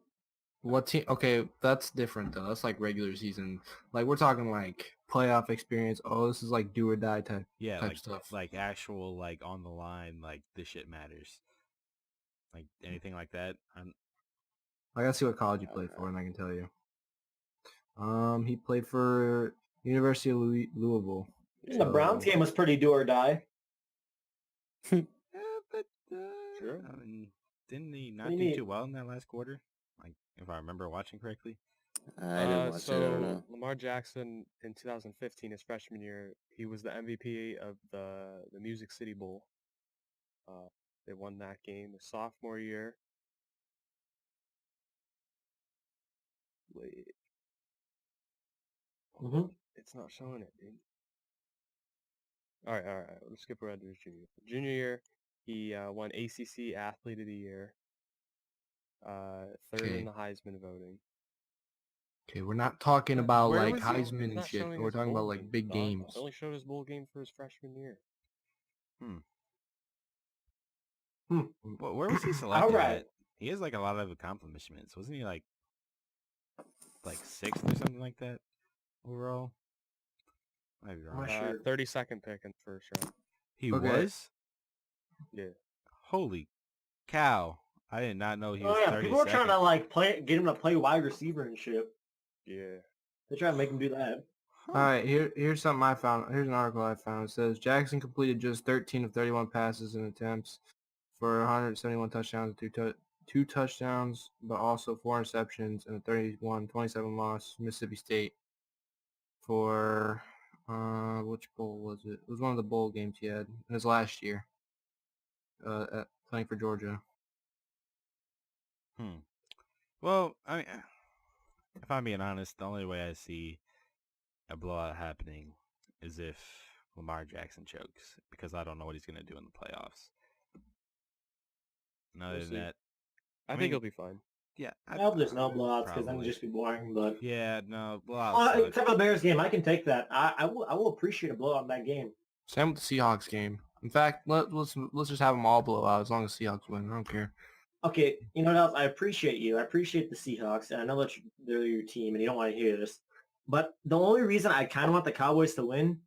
What team? Okay, that's different though. That's like regular season. Like we're talking like playoff experience. Oh, this is like do or die type. Yeah, type like stuff. like actual like on the line, like this shit matters. Like anything like that. I gotta see what college he played for, and I can tell you. He played for University of Louisville. the Browns game was pretty do or die. Yeah, but Sure. I mean, didn't he not do you do mean? too well in that last quarter? Like, if I remember watching correctly. I didn't watch it. I don't know. Lamar Jackson in 2015, his freshman year, he was the MVP of the Music City Bowl. They won that game. The sophomore year. Wait, Mm-hmm. it's not showing it, dude. All right. Let's skip around to his junior. Junior year, he won ACC Athlete of the Year. Third Okay. in the Heisman voting. Okay, we're not talking about Where like was he? Heisman It's and not shit. showing We're his talking bowl about like games, big dog. games. It only showed his bowl game for his freshman year. Well, where was he selected Alright. at? He has like a lot of accomplishments. Wasn't he like sixth or something like that overall? Might be wrong. Not sure. 32nd pick in the first round. He Okay. was? Yeah. Holy cow. I did not know he was Oh yeah, 32nd. people are trying to like get him to play wide receiver and shit. Yeah. They try to make him do that. All right, here's something I found. Here's an article I found. It says Jackson completed just 13 of 31 passes and attempts for 171 touchdowns, two touchdowns, but also 4 interceptions and a 31-27 loss to Mississippi State for which bowl was it? It was one of the bowl games he had in his last year. Playing for Georgia. Well, I mean, if I'm being honest, the only way I see a blowout happening is if Lamar Jackson chokes, because I don't know what he's going to do in the playoffs. And other We'll than see. that, I mean, think he'll be fine. yeah. I hope there's no blowouts because then probably. it'd just be boring. But Yeah, no, blowouts suck. except for the Bears game, I can take that. I will appreciate a blowout in that game. Same with the Seahawks game. In fact, let's just have them all blow out as long as Seahawks win. I don't care. Okay, you know what else? I appreciate you. I appreciate the Seahawks, and I know that they're your team, and you don't want to hear this. But the only reason I kind of want the Cowboys to win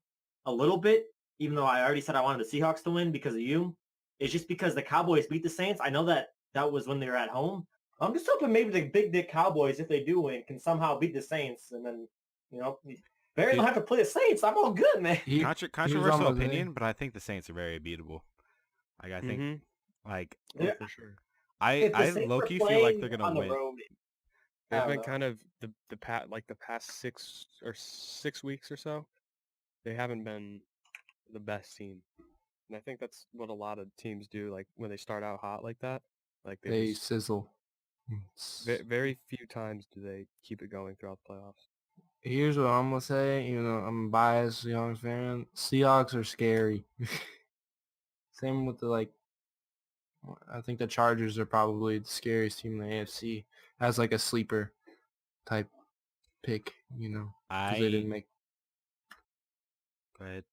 a little bit, even though I already said I wanted the Seahawks to win because of you, is just because the Cowboys beat the Saints. I know that was when they were at home, I'm just hoping maybe the Big Dick Cowboys, if they do win, can somehow beat the Saints, and then Barry Dude. don't have to play the Saints. I'm all good, man. Here's Controversial almost opinion, but I think the Saints are very beatable. Like I think, like Oh, for sure. If the I Saints low are key feel like playing they're gonna on the win. road, I They've don't been know. kind of the past 6 weeks or so. They haven't been the best team, and I think that's what a lot of teams do. Like when they start out hot like that, like they just sizzle. very few times do they keep it going throughout the playoffs. Here's what I'm gonna say. You know, I'm a biased Seahawks fan. Seahawks are scary. Same with I think the Chargers are probably the scariest team in the AFC as like a sleeper type pick. You know, because they didn't make. Go ahead.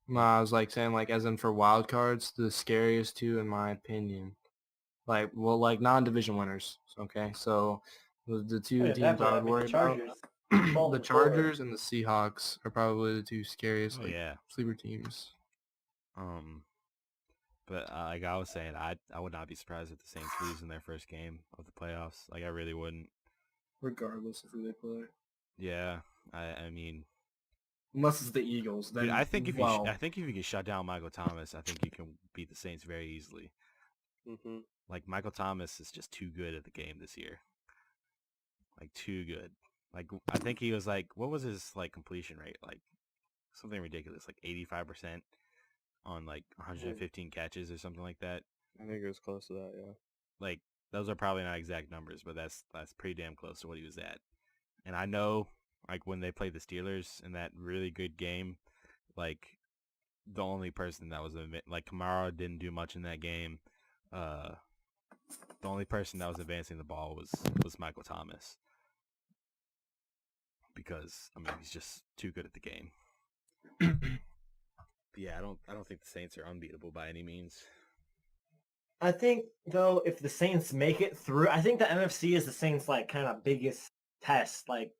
No, I was like saying like as in for wild cards, the scariest two in my opinion. Like non-division winners. Okay, so the two Yeah, teams I definitely. would worry the about. Chargers. The Chargers and the Seahawks are probably the two scariest Oh yeah. sleeper teams. But like I was saying, I would not be surprised if the Saints lose in their first game of the playoffs. Like I really wouldn't. Regardless of who they play. Yeah, I mean, Unless it's the Eagles, then dude, I think if you can shut down Michael Thomas, I think you can beat the Saints very easily. Mm-hmm. Like Michael Thomas is just too good at the game this year. Like too good. Like I think he was like, what was his like completion rate? Like something ridiculous, like 85% on like 115 catches or something like that. I think it was close to that. Yeah. Like those are probably not exact numbers, but that's pretty damn close to what he was at. And I know like when they played the Steelers in that really good game, like the only person that was like Kamara didn't do much in that game. The only person that was advancing the ball was Michael Thomas. Because I mean he's just too good at the game. Yeah, I don't think the Saints are unbeatable by any means. I think though, if the Saints make it through, I think the NFC is the Saints' like kind of biggest test, like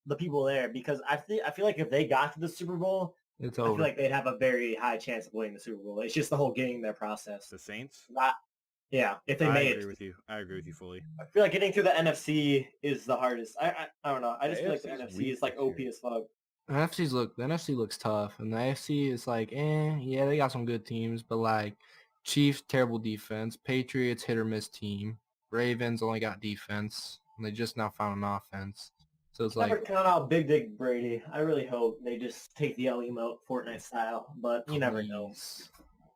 the people there, because I feel like if they got to the Super Bowl, It's I over. feel like they'd have a very high chance of winning the Super Bowl. It's just the whole getting there process. The Saints? Yeah, if they I made agree it. with you. I agree with you fully. I feel like getting through the NFC is the hardest. I don't know. I just The feel like the AFC is NFC weak is like this OP year. as fuck. The NFC looks tough, and the AFC is like, yeah, they got some good teams, but like Chiefs, terrible defense. Patriots, hit or miss team. Ravens only got defense, and they just now found an offense. So it's Never like, count out Big Dick Brady. I really hope they just take the L emote Fortnite style, but you never know. please.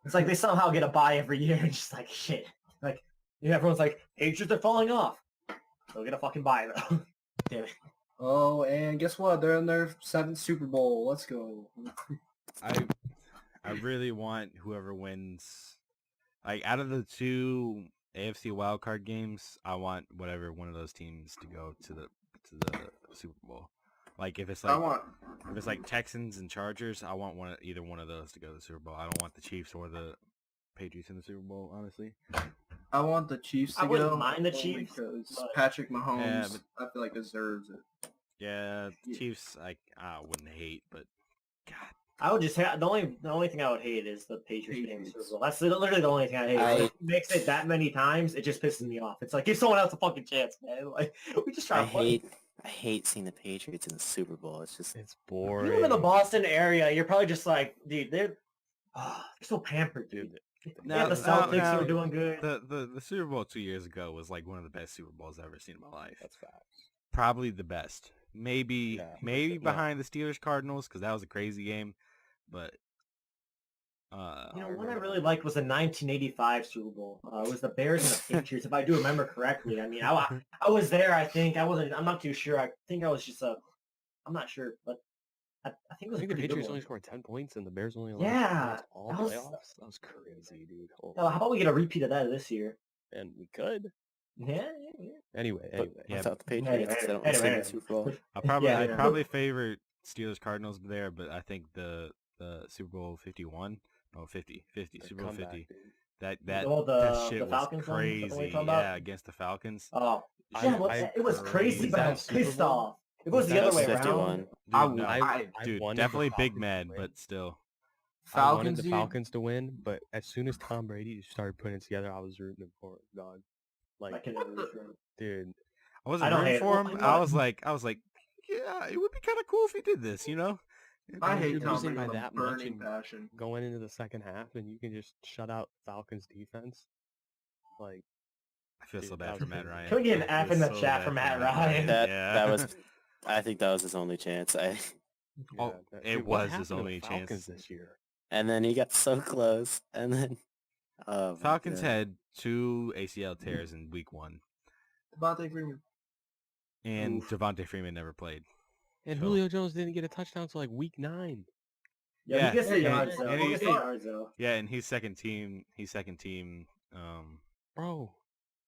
It's like they somehow get a bye every year and just like shit. Like everyone's like, Patriots are falling off. They'll get a fucking bye though. Damn it. Oh, and guess what? They're in their 7th Super Bowl. Let's go. I really want whoever wins, like out of the two AFC wildcard games, I want whatever one of those teams to go to the Super Bowl. Like if it's like Texans and Chargers, I want either one of those to go to the Super Bowl. I don't want the Chiefs or the Patriots in the Super Bowl, honestly. I want the Chiefs to I wouldn't go. mind the only Chiefs, because but- Patrick Mahomes, Yeah, but- I feel like deserves it. Yeah, the Chiefs, I wouldn't hate, but God. I would just the only thing I would hate is the Patriots getting the Super Bowl. That's literally the only thing I hate. When it makes it that many times, it just pisses me off. It's like give someone else a fucking chance, man. Like we just try to play. I hate seeing the Patriots in the Super Bowl. It's just It's If boring. you live in the Boston area, you're probably just like, dude, they're so pampered, dude. Now, The Celtics are doing good. The Super Bowl 2 years ago was like one of the best Super Bowls I've ever seen in my life. That's facts. Probably the best. Maybe Yeah. maybe Yeah. behind the Steelers Cardinals because that was a crazy game, but One I really liked was the 1985 Super Bowl. It was the Bears and the Patriots, if I do remember correctly. I mean, I was there. I think I'm not too sure. I think I was just I'm not sure, but I think it was I think a the pretty good Patriots one. only scored 10 points and the Bears only allowed Yeah, points all that was- playoffs. That was crazy, dude. Oh, How about we get a repeat of that this year? and we could. Yeah. Anyway. yeah, without the Anyway, Patriots, they don't anyway. win the Super Bowl. I'd Yeah. probably favor Steelers Cardinals there, but I think the Super Bowl 51, no 50 The Super Bowl comeback, 50. dude. That The shit was Falcons one? Is that what you're crazy. talking about? Yeah, against the Falcons. Oh, I- yeah, I- it was crazy, was but that I a was Super pissed Bowl? off. If it was the That other was way 51. around. Dude, I- no, I dude, wanted the definitely big Falcons man, to win. but still. I wanted Falcons, the dude. Falcons to win, but as soon as Tom Brady started putting it together, I was rooting for it, dog. I Like, can never root for him. dude, I wasn't I don't rooting hate for him. him. I'm I not. was like, yeah, it would be kind of cool if he did this, you know? I when hate you're Tom losing Brady by with a that much burning and passion. going into the second half, and you can just shut out Falcons defense. Like, I feel so dude, bad that for was Matt crazy. Ryan. Can we get an I F feel in the so chat bad for Matt Ryan? Yeah. That was, I think that was his only chance. Oh, it dude, what was happened his to the only chance. Falcons this year. and then he got so close, and then oh my Falcons God. had 2 ACL tears in week 1, Devontae Freeman. and Oof. Devontae Freeman never played. And So- Julio Jones didn't get a touchdown until like week 9. Yeah, he gets the Yeah, yards though. and He he- gets the yards though. Yeah, and he's second team. Bro,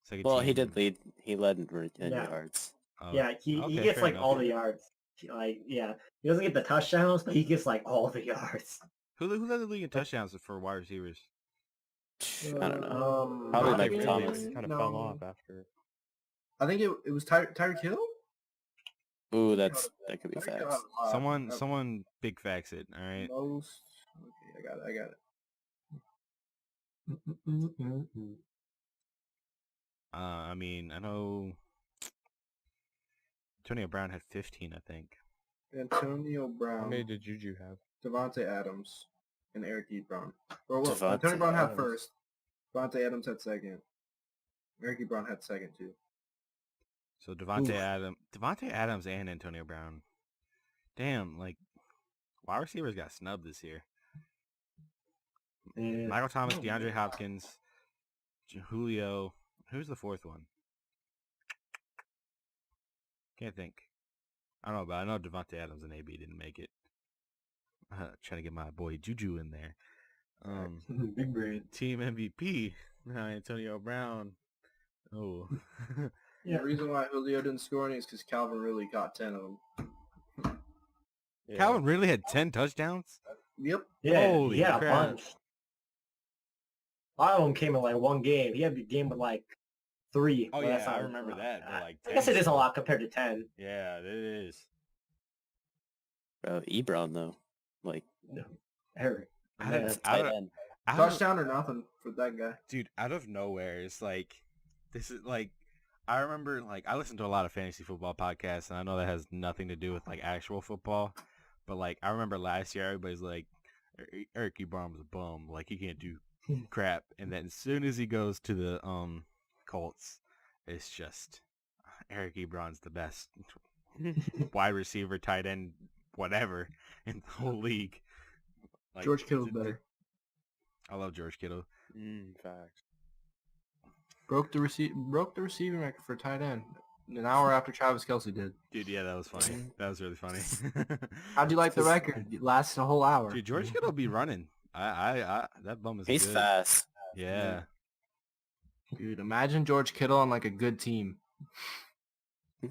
Second Well, team. he did lead. He led in Yeah. yards. Oh, Yeah, he okay, gets fair like enough. all the yards. Like, yeah, he doesn't get the touchdowns, but he gets like all the yards. Who led the league in touchdowns for wide receivers? I don't know. Probably Devontae Mike Freeman? Thomas. kind of No. fell off after. I think it was Tyreek Hill. Ooh, that could be Tyreek Hill facts. had a lot. Someone big facts it. All right. Most. Okay, I got it. I mean, I know Antonio Brown had 15, I think. Antonio How Brown, many did Juju have? Devontae Adams, and Eric Ebron. Or what? Devontae Antonio Brown had Adams. first. Devontae Adams had second. Eric Ebron had second too. So Devontae Adams and Antonio Brown. Damn, like wide receivers got snubbed this year. Yeah. Michael Thomas, DeAndre Hopkins, Julio. Who's the fourth one? Can't think. I don't know, but I know Devontae Adams and AB didn't make it. Trying to get my boy Juju in there. Big brain. Team MVP, Antonio Brown. Oh. Yeah. The reason why Julio didn't score any is because Calvin really got 10 of them. Yeah. Calvin really had 10 touchdowns? Yep. Yeah, Holy he had a crap. bunch. A lot of them came in like one game. He had a game with like 3. Oh, Well, yeah, that's not I a remember lot. that, but, like, I guess 10 it is a still. lot compared to 10. Yeah, it is. Bro, Ebron though, like Eric. I Man. don't- tight end. Touchdown or nothing for that guy. Dude, out of nowhere, it's like, this is like, I remember, like, I listen to a lot of fantasy football podcasts, and I know that has nothing to do with, like, actual football, but, like, I remember last year, everybody's like, Eric Ebron was a bum, like, he can't do crap, and then as soon as he goes to the, Colts, it's just, Eric Ebron's the best wide receiver, tight end, whatever, in the whole league. Like, George Kittle's better. I love George Kittle. Facts. Broke the receiving record for tight end an hour after Travis Kelce did. Dude, yeah, that was funny. That was really funny. How'd you like the record? It lasted a whole hour. Dude, George Kittle be running. I that bum is He's good. fast. Yeah. Dude, imagine George Kittle on like a good team.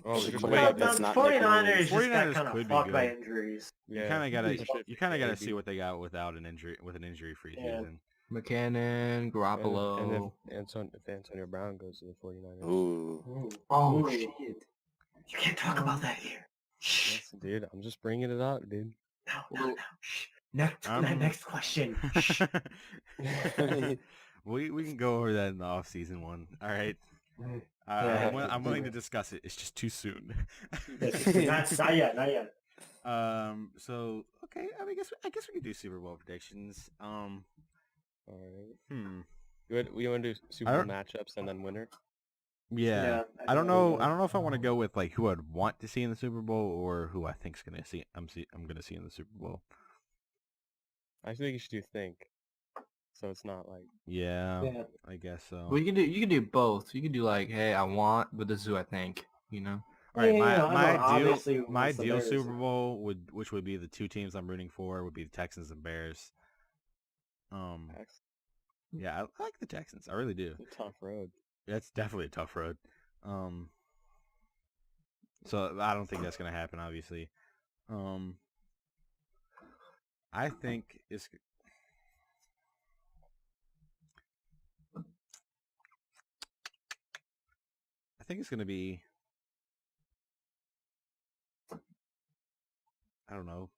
Oh, Wait, just wait, wait. that's not 49ers Nick just got 49ers kind of could be fucked by good. injuries. You kind of gotta Maybe. see what they got without an injury with an injury-free Yeah. season. McKinnon, Garoppolo. And if Antonio Brown goes to the 49ers. Ooh. Oh, Ooh. shit. You can't talk about that here. Shh. Yes, dude, I'm just bringing it up, dude. No. Shh. Next, Um, next question. we can go over that in the off-season one. All right. Yeah. I'm willing to discuss it. It's just too soon. not yet. So okay. I guess we could do Super Bowl predictions. All right. Hmm. We want to do Super I Bowl don't- matchups and then winner. Yeah. I don't know if I want to go with like who I'd want to see in the Super Bowl or who I think's gonna see. I'm gonna see in the Super Bowl. I think you should do think. So it's not like Yeah. Yeah. I guess so. Well, you can do both. You can do like, hey, I want, but this is who I think. You know. All right, Yeah, I know, obviously, my it's the ideal Bears. Super Bowl which would be the two teams I'm rooting for would be the Texans and Bears. X. Yeah, I like the Texans. I really do. It's a tough road. That's definitely a tough road. So I don't think that's gonna happen. Obviously, I think it's. I think it's gonna be. I don't know.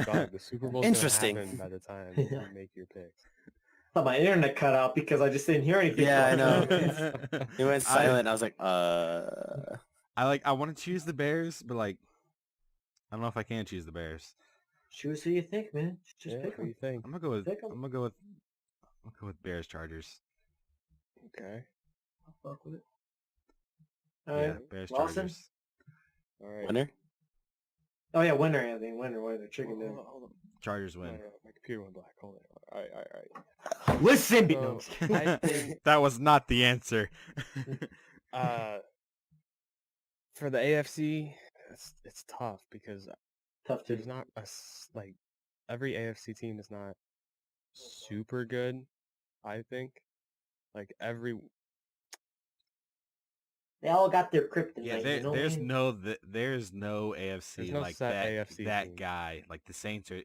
God, the Super Bowl's Interesting. gonna happen by the time you make your picks. thought my internet cut out because I just didn't hear anything. Yeah, I know. I He went silent. I was like, uh. I want to choose the Bears, but like I don't know if I can choose the Bears. Choose who you think, man. Just Yeah, pick what do you them. think? I'm gonna go with Pick 'em. I'm gonna go with Bears Chargers. Okay. I'll fuck with it. Yeah, All right. Bears Lawson? Chargers. All right. Winner? Oh yeah, winner, Anthony. Winner. Chicken Hold dinner. on, hold on. Chargers No, win. no, my computer went black. Hold on. All right. Listen, So, I think That was not the answer. for the AFC, it's tough because Tough to there's not like every AFC team is not super good. I think like every They all got their kryptonite. Yeah, you know? there's no AFC There's no like set that AFC that team. guy. Like the Saints are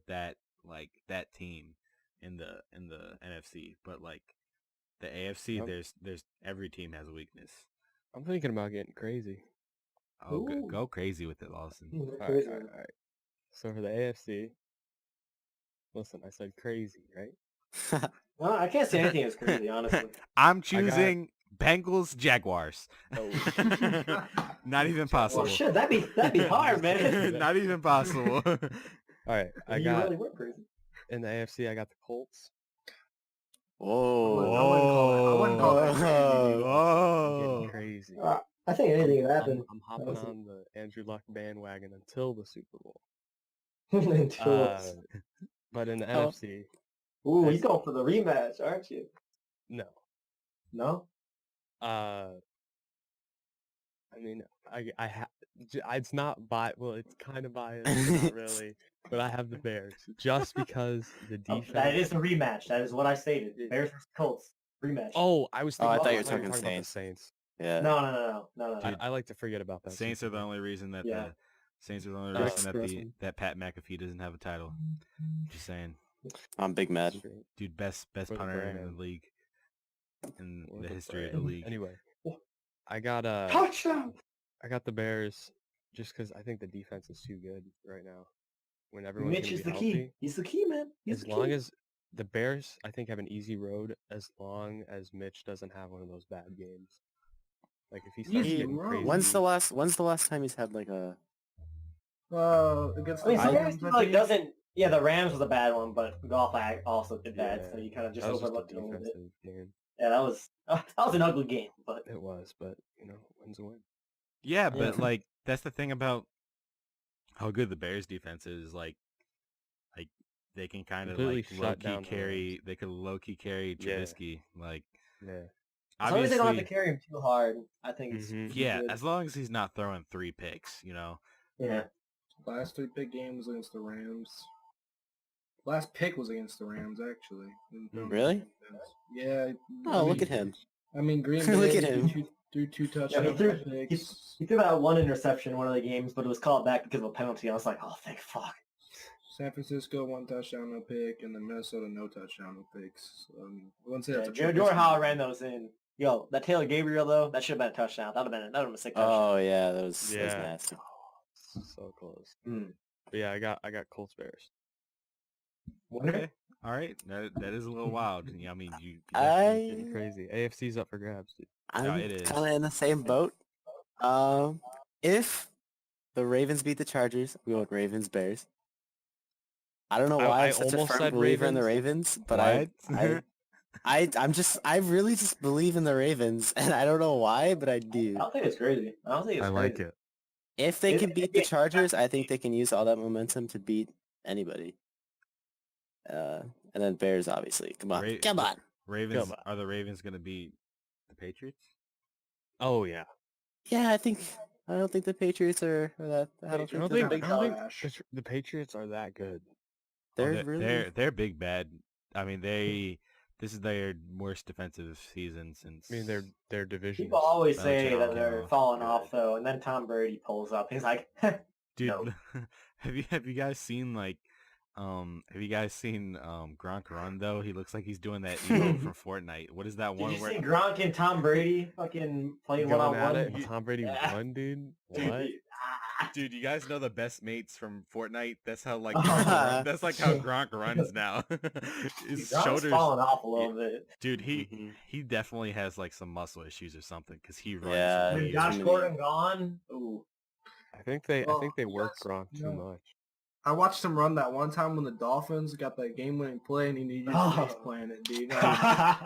that like that team in the NFC. But like the AFC, Yep. there's every team has a weakness. I'm thinking about getting crazy. Oh, Ooh. go crazy with it, Lawson. All right. So for the AFC, listen, I said crazy, right? Well, I can't say anything is crazy, honestly. I'm choosing Bengals Jaguars. Oh. Not even Well, possible. shit, that'd be hard, man. Not even possible. All right, I You got really were crazy. in the AFC. I got the Colts. Whoa. I wouldn't call that crazy. Whoa. Oh. Getting crazy. I think anything could happen. I'm hopping Honestly. on the Andrew Luck bandwagon until the Super Bowl. Until Uh, but in the Oh. NFC, Ooh, he's going for the rematch, aren't you? no. No? I mean, it's not well, it's kind of biased, but not really. But I have the Bears just because the Oh, defense. that is a rematch. That is what I stated. Bears versus Colts. Rematch. Oh, I was Oh, I thinking. thought you were about talking about the Saints. Saints. Yeah. No. Dude, I like to forget about that. Saints are the only reason that Yeah. the Saints are the only Uh, reason that Expressing. that Pat McAfee doesn't have a title. Just saying, I'm big mad. Straight dude, best For the punter in brand. the league, in for the the history of the brand. league. Anyway, I got Touchdown! I got the Bears just because I think the defense is too good right now. When everyone's Mitch gonna is be the healthy, key. He's the key, man. He's as the long key. as the Bears, I think, have an easy road as long as Mitch doesn't have one of those bad games. Like if he starts Easy getting road? crazy. When's the last time he's had like a? Against I mean, the some Rams, guys I like think. doesn't. Yeah, the Rams was a bad one, but Golf also did bad, Yeah, so you kind of just that was just a overlooked it a little bit. defensive game. Yeah, that was an ugly game, but It was, but wins a win. Yeah, Yeah. but like that's the thing about how good the Bears defense is. Like they can kind of Completely like shut low key down the carry. Rams. They could low key carry Yeah. Trubisky. Like Yeah. as long as they don't have to obviously, carry him too hard, I think it's Mhm. yeah. good. As long as he's not throwing 3 picks, Yeah. Last 3-pick game was against the Rams. Last pick was against the Rams, actually. Really? Yeah. Oh, look at him. I mean, Green Bay Look at him. threw 2 Yeah, touchdowns. he threw that one interception in one of the games, but it was called back because of a penalty. I was like, oh, thank fuck. San Francisco 1 touchdown, no pick, and then Minnesota no touchdown, no picks. I wouldn't say Yeah, that's a Jordan Howard ran those in. Yo, that Taylor Gabriel though, that should have been a touchdown. That would have been a sick touchdown. Oh yeah, that was Yeah. nasty. So close. Mm. But yeah, I got Colts Bears. Okay. All right. That is a little wild. Yeah, I mean, you Getting I crazy. AFC's up for grabs, dude. I'm it is. kind of in the same boat. If the Ravens beat the Chargers, we go with Ravens Bears. I don't know why I I'm such a almost firm said believer in the Ravens. Ravens, but What? I really just believe in the Ravens, and I don't know why, but I I do. don't think it's crazy. I don't think it's crazy. it. If they It- can beat the Chargers, I think they can use all that momentum to beat anybody. And then Bears, obviously. Come on, come on. Ravens Come on. are the Ravens gonna beat the Patriots? Oh yeah. Yeah, I don't think the Patriots are that. I don't Patriots think are they're big I don't think trash. the Patriots are that good. They're really. they're big bad. I mean this is their worst defensive season since. I mean, their division. People always say Belichick that came they're off. falling off though, and then Tom Brady pulls up. He's like, Dude, No. have you guys seen Gronk run though? He looks like he's doing that emote from Fortnite. What is that did one you where see Gronk and Tom Brady fucking playing one on going at one? it. And Tom Brady Yeah. won, dude. Dude, What? Dude, you guys know the best mates from Fortnite? That's how like Oh. that's like how Gronk runs now. His Gronk's shoulders, falling off a little bit. dude. Mhm. He definitely has like some muscle issues or something because he runs Yeah, With weird. Josh many- Gordon gone, ooh. I think they Well, work yes, Gronk too no. much. I watched him run that one time when the Dolphins got that game-winning play, and he just Oh. face planted, dude.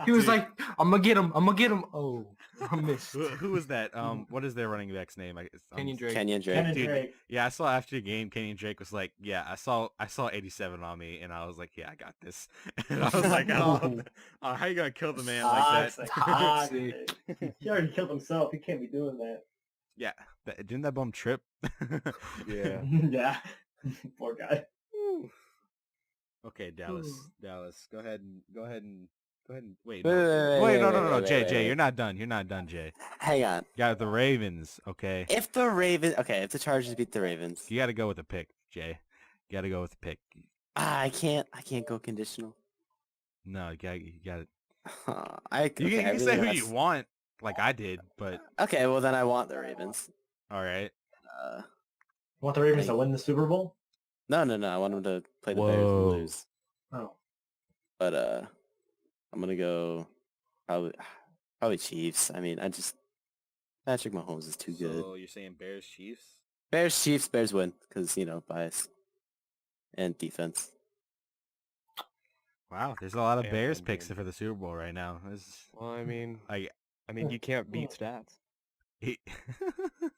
He was Dude. like, "I'm gonna get him. I'm gonna get him." Oh, I missed. Who was that? What is their running back's name? Kenyon Drake. Kenyon Drake. Kenyon Dude, Drake. yeah, I saw after the game, Kenyon Drake was like, "Yeah, I saw 87 on me," and I was like, "Yeah, I got this." And I was like, "Oh, how you gonna kill the man like that?" Toxic. He already killed himself. He can't be doing that. Yeah, didn't that bum trip? Yeah. Yeah. Poor guy. Okay, Dallas. Go ahead and wait. Wait, No, wait, wait, wait, no, wait, no, no, wait, Jay, wait, Jay, wait. you're not done. You're not done, Jay. Hang on. You got the Ravens, okay? If the Ravens, okay, if the Chargers beat the Ravens, You got to go with the pick, Jay. You got to go with the pick. I can't go conditional. No, you got it. I You okay, I can really say who want- you want, like I did, but Okay, well then I want the Ravens. all right. Want the Ravens to win the Super Bowl? No, I want them to play the Bears Whoa. and lose. Oh. But I'm gonna go probably Chiefs. I mean, Patrick Mahomes is too good. So you're saying Bears, Chiefs? Bears, Chiefs, Bears win because bias and defense. Wow, there's a lot of And Bears run picks game. for the Super Bowl right now. Well, I mean, I you can't beat stats. he,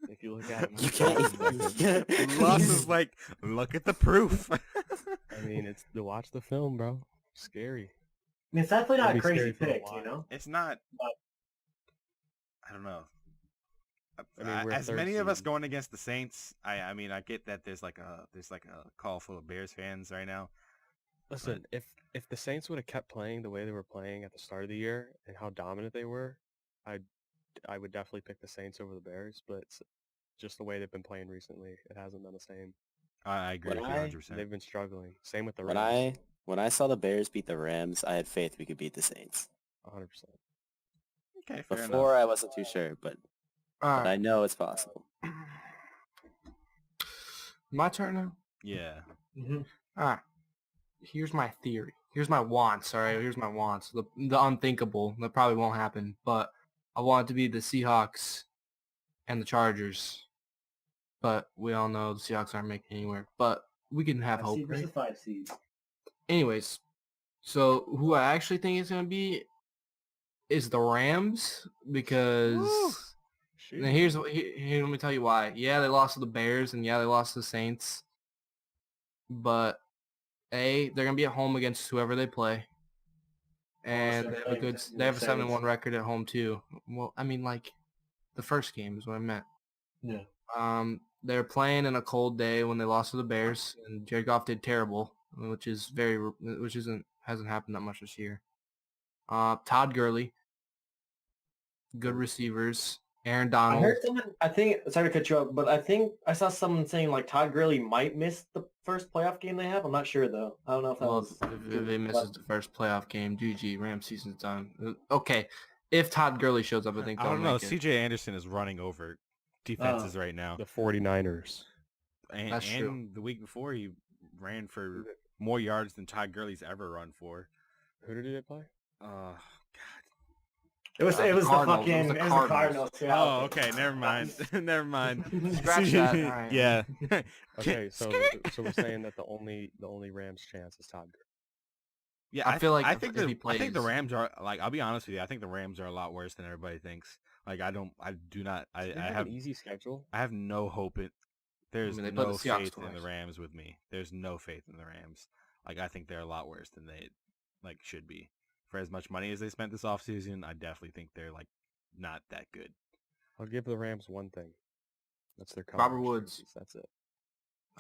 If you look at You it, can't. Loss is like, look at the proof. I mean, it's to watch the film, bro. Scary. I mean, it's definitely not It'll a be crazy scary for a pick, while. you know? It's not. I don't know. I mean, we're As third many of us seed. going against the Saints, I mean, I get that there's like a call full of Bears fans right now. Listen, if the Saints would have kept playing the way they were playing at the start of the year and how dominant they were, I would definitely pick the Saints over the Bears. But it's just the way they've been playing recently, it hasn't been the same. I agree with you When I- 100%. They've been struggling. Same with the When Rams. when I saw the Bears beat the Rams, I had faith we could beat the Saints. 100%. Okay, fair Before enough. I wasn't too sure, but All I right, know it's possible. my turn now. Yeah. Mm-hmm. All right. Here's my theory. Here's my wants. All right. Here's my wants. The unthinkable. That probably won't happen. But I want it to be the Seahawks and the Chargers. But we all know the Seahawks aren't making anywhere. But we can have hope, Seed versus right? 5 seed. Anyways, so who I actually think is going to be is the Rams because Shoot. now here, let me tell you why. Yeah, they lost to the Bears and yeah, they lost to the Saints. But they're going to be at home against whoever they play. And so they have playing they have a Saints. 7-1 record at home too. Well, I mean like the first game is what I meant. Yeah. They're playing in a cold day when they lost to the Bears, and Jared Goff did terrible, which hasn't happened that much this year. Todd Gurley, good receivers. Aaron I Donald. heard someone, sorry to cut you off, but I think I saw someone saying like Todd Gurley might miss the first playoff game they have. I'm not sure though. I don't know if that Well, was... if they misses the first playoff game, GG, Rams season's done. Okay, if Todd Gurley shows up, I think I they'll don't know. make it. CJ Anderson is running over defenses right now. The 49ers. And, That's true. and the week before, he ran for more yards than Todd Gurley's ever run for. Who did they play? It was the the Cardinals. fucking... It It was was the the Cardinals. Cardinals. Yeah. Oh, okay. Never mind. Never mind. Scratch that. All right. Yeah. Okay, so we're saying that the only Rams chance is Todd Gurley. Yeah, I feel like I if think he I think the plays- Rams are like. I'll be honest with you. I think the Rams are a lot worse than everybody thinks. Like I do not. I They have an easy schedule. I have no hope in. There's mean, they played no the Seahawks faith in the twice. Rams with me. There's no faith in the Rams. Like I think they're a lot worse than they like should be. For as much money as they spent this offseason, I definitely think they're like not that good. I'll give the Rams one thing. That's their Robert coverage Woods. jerseys. That's it.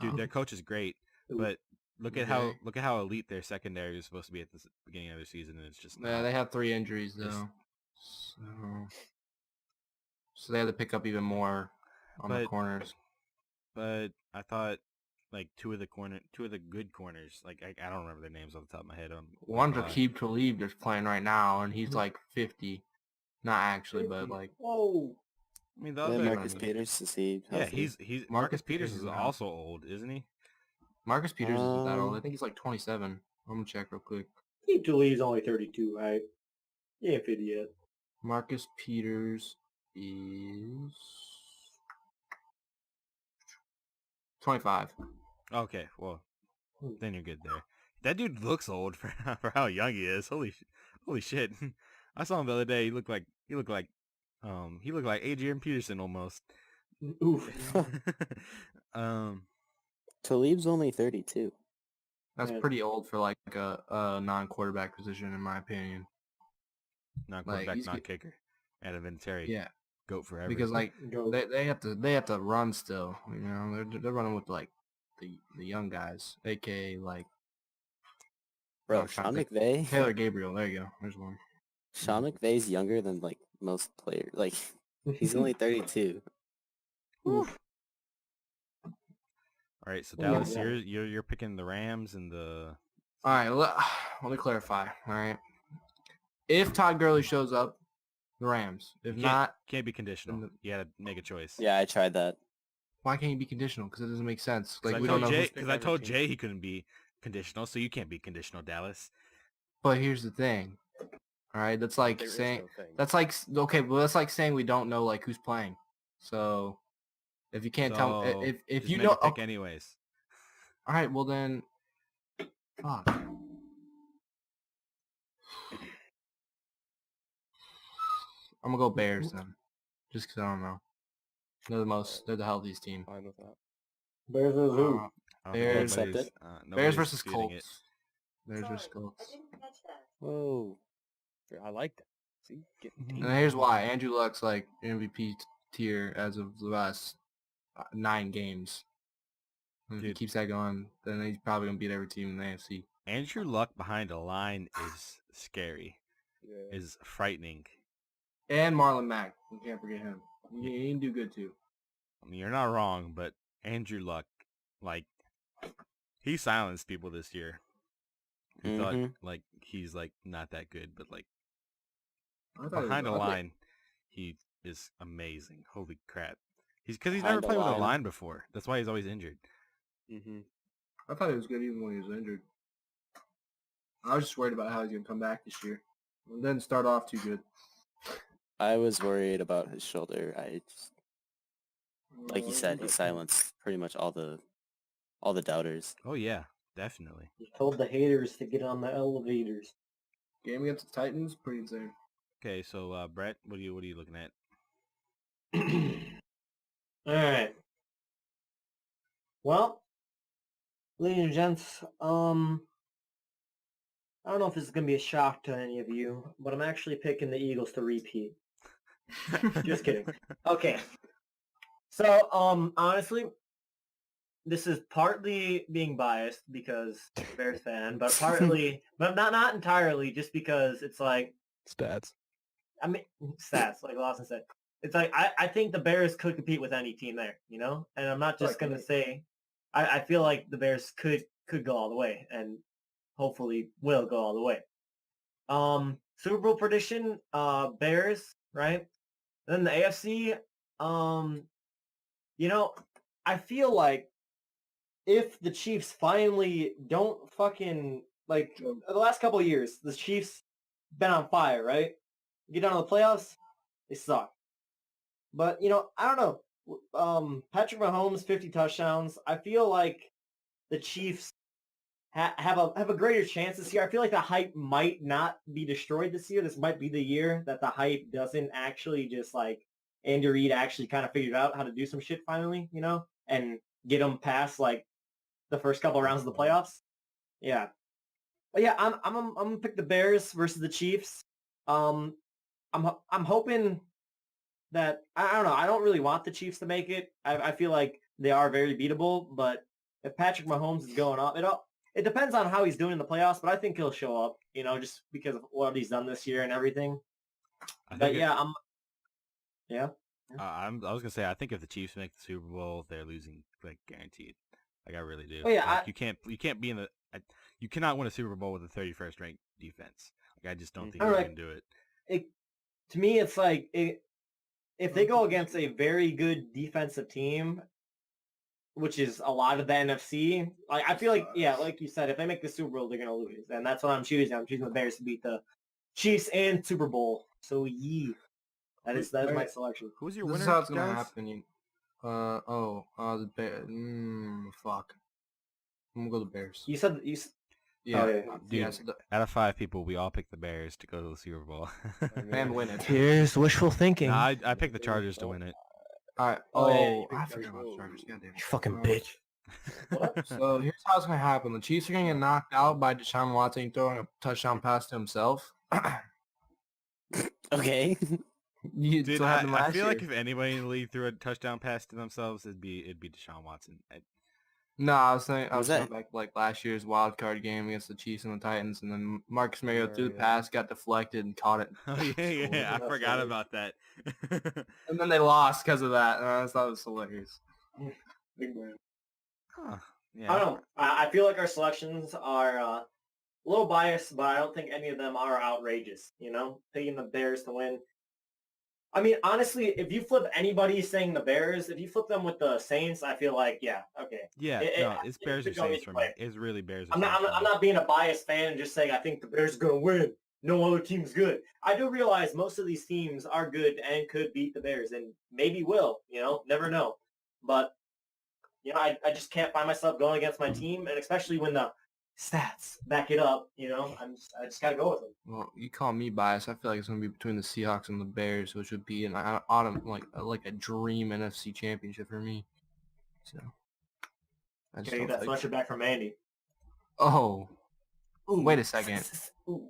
Dude, their coach is great, but look at how elite their secondary is supposed to be at the beginning of the season, and it's just Yeah, not. they have 3 injuries It's- though. So they had to pick up even more on the But- corners. But I thought like two of the good corners. Like I don't remember their names off the top of my head. One's Aqib Talib that's playing right now, and he's like 50. Not actually, but like Whoa. I mean, the And other, Marcus Peters, is he yeah, healthy? he's Marcus Marcus Peters Peters is is out. also old, isn't he? Marcus Peters isn't that old. I Um, think he's like 27. I'm gonna check real quick. Keep Tully's only 32, right? He ain't 50 yet. Marcus Peters is 25. Okay, well, then you're good there. That dude looks old for for how young he is. Holy shit! I saw him the other day. He looked like Adrian Peterson almost. Oof. Talib's only 32. That's Yeah. pretty old for like a non-quarterback position, in my opinion. Not Like, quarterback, he's not good. kicker. And a Vinatieri. Yeah, Goat forever. because like Go. they have to run still. You know, they're running with like the young guys, aka like Bro, I'm trying Sean to think. McVay. Taylor Gabriel. There you go. There's one. Sean McVay's younger than like most players. Like he's only 32. Oof. All right, so Yeah, Dallas, yeah. you're picking the Rams and the. All right, let me clarify. All right, if Todd Gurley shows up, the Rams. If not, Can't be conditional. then You had to make a choice. Yeah, I tried that. why can't he be conditional? Because it doesn't make sense. Like I we don't know. Jay, pick I every told team. Jay he couldn't be conditional, so you can't be conditional, Dallas. But here's the thing. All right, that's like There is saying no thing. that's like okay, well that's like saying we don't know like who's playing. So if you can't tell So, if just you make a don't pick okay, anyways. all right, well then fuck. I'm gonna go Bears then, just because I don't know. They're the healthiest team. Fine with that. Bears is who? Bears- I don't think Bears nobody's Bears versus disputing it. Colts. Bears versus Colts. Whoa. I like that. See, getting Mhm. And team. here's why: Andrew Luck's like MVP tier as of the last 9 games. And if he Dude. keeps that going, then he's probably gonna beat every team in the AFC. Andrew Luck behind a line is scary. Yeah. Is frightening. And Marlon Mack, you can't forget him. He can do good too. I mean, you're not wrong, but Andrew Luck, like, he silenced people this year. We thought Mhm. like he's like not that good, but like I thought behind a I thought- line, he is amazing. Holy crap! He's never Behind a played with a line. line before. That's why he's always injured. Mm-hmm. I thought he was good even when he was injured. I was just worried about how he's gonna come back this year. It didn't start off too good. I was worried about his shoulder. I just, like you said, he silenced pretty much all the doubters. Oh yeah, definitely. He told the haters to get on the elevators. Game against the Titans, pretty insane. Okay, so Brett, what are you looking at? All right. Well, ladies and gents, I don't know if this is gonna be a shock to any of you, but I'm actually picking the Eagles to repeat. Just kidding. Okay. So, honestly, this is partly being biased because Bears fan, but partly, but not entirely, just because it's like, Stats. I mean, stats, like Lawson said. It's like, I think the Bears could compete with any team there, you know? And I'm not just going to say, I feel like the Bears could go all the way and hopefully will go all the way. Super Bowl prediction, Bears, right? Then the AFC, you know, I feel like if the Chiefs finally don't fucking, like, the last couple of years, the Chiefs been on fire, right? Get down to the playoffs, they suck. But, you know, I don't know. Patrick Mahomes, 50 touchdowns. I feel like the Chiefs have a greater chance this year. I feel like the hype might not be destroyed this year. This might be the year that the hype doesn't actually just like Andy Reid actually kind of figured out how to do some shit finally, you know, and get them past like the first couple rounds of the playoffs. Yeah, but yeah, I'm gonna pick the Bears versus the Chiefs. I'm hoping that I don't know. I don't really want the Chiefs to make it. I feel like they are very beatable, but if Patrick Mahomes is going up, it depends on how he's doing in the playoffs. But I think he'll show up, you know, just because of what he's done this year and everything. But yeah, I was gonna say I think if the Chiefs make the Super Bowl, they're losing like guaranteed. Like I really do. Oh, yeah, Like, you can't be in the. You cannot win a Super Bowl with a 31st ranked defense. Like I just don't think All you right. can do it. to me, it's like if they go against a very good defensive team, which is a lot of the NFC, I feel like, yeah, like you said, if they make the Super Bowl, they're gonna lose, and that's what I'm choosing. I'm choosing the Bears to beat the Chiefs and Super Bowl. So that is my selection. Who's your This winner? is how it's gonna Dallas? happen. The Bears. Fuck. I'm gonna go the Bears. You said Yeah, yeah. Dude, yeah, so out of 5 people, we all picked the Bears to go to the Super Bowl. and win it. Here's wishful thinking. No, I picked the Chargers to win it. All right. Oh, yeah, Oh, you I picked forgot about Chargers. Chargers. Goddamn. You fucking bitch. So here's how it's gonna happen. The Chiefs are gonna get knocked out by Deshaun Watson throwing a touchdown pass to himself. Okay. Dude, what happened I last feel like year. if anybody in the league threw a touchdown pass to themselves, it'd be Deshaun Watson. No, I was saying Was going that- back like last year's wild card game against the Chiefs and the Titans, and then Marcus Mariota threw the Yeah. pass, got deflected, and caught it, Oh yeah, I That's forgot hilarious. about that. and then they lost because of that. And I thought it was hilarious. Big man. Huh, I yeah. don't know. I feel like our selections are a little biased, but I don't think any of them are outrageous. You know, picking the Bears to win. I mean, honestly, if you flip anybody saying the Bears, if you flip them with the Saints, I feel like, yeah, okay. Yeah, It- it's Bears or could go Saints either for me. way. It's really Bears or I'm Saints not, for I'm me. not being a biased fan and just saying I think the Bears are going to win. No other team's good. I do realize most of these teams are good and could beat the Bears and maybe will, never know. But, I just can't find myself going against my team, and especially when the stats back it up, I just got to go with them. Well, you call me biased. I feel like it's gonna be between the Seahawks and the Bears, which would be an autumn like a dream NFC championship for me. So I just Okay, don't that's think- sweatshirt back from Andy. Oh, Ooh. wait a second. Ooh.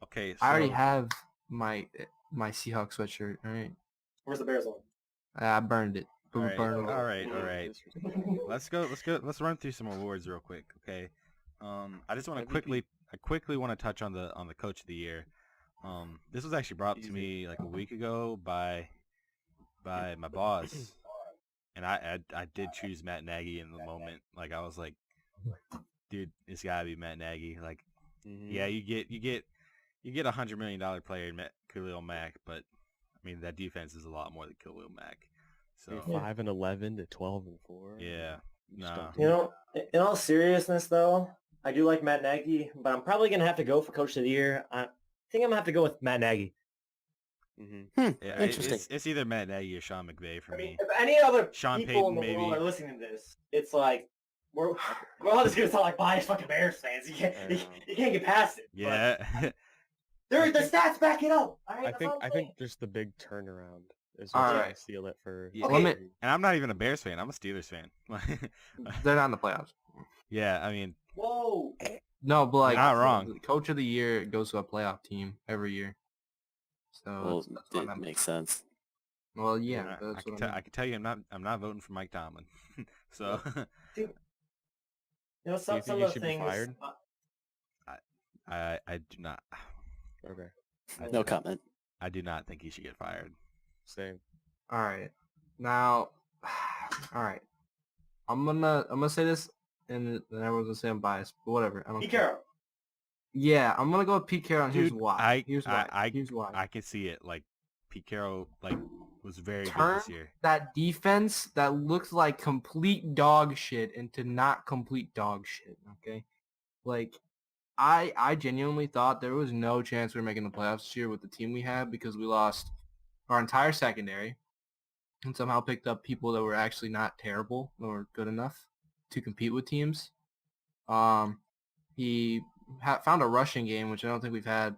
Okay, so I already have my Seahawks sweatshirt. All right, Where's the Bears one? I burned it. all right, Burned it. all right. Let's go. Let's run through some awards real quick, okay? I just want to MVP. quickly want to touch on the Coach of the Year. This was actually brought up to me like a week ago by my boss, and I did choose Matt Nagy in the moment. Like I was like, dude, it's gotta be Matt Nagy. Like, yeah, you get $100 million player in Khalil Mack, but I mean that defense is a lot more than Khalil Mack. So 5-11 to 12-4. yeah, nah. In all seriousness, though, I do like Matt Nagy, but I'm probably going to have to go for Coach of the Year. I think I'm going to have to go with Matt Nagy. Yeah, Interesting. it's either Matt Nagy or Sean McVay for I mean, me. if any other Sean people in Payton, the world maybe. are listening to this, it's like, we're all just going to sound like biased fucking Bears fans. You can't get past it. Yeah, But the stats back it up. All right, I that's think all I'm I think saying. just the big turnaround is All what's gonna right. seal it for. Yeah. Okay. Limit. and I'm not even a Bears fan. I'm a Steelers fan. They're not in the playoffs. Yeah, I mean, Whoa. No, but like Not wrong. Coach of the Year goes to a playoff team every year. So Well, that's what it I'm- makes sense. well, yeah, I that's can what tell. I I can tell you, I'm not voting for Mike Tomlin. So Some, think some he of the should be things. fired? I do not. Okay. No comment. I do not think he should get fired. Same. All right. Now, all right. I'm gonna say this, and then everyone's gonna say I'm biased, but whatever. I don't Pete care. Carroll. Yeah, I'm gonna go with Pete Carroll, and here's Dude, why. Here's why. I Here's why. I can see it. Like Pete Carroll, was very good Turn this year. that defense that looks like complete dog shit into not complete dog shit. Okay, like I genuinely thought there was no chance we were making the playoffs this year with the team we had because we lost our entire secondary and somehow picked up people that were actually not terrible or good enough to compete with teams. He found a rushing game, which I don't think we've had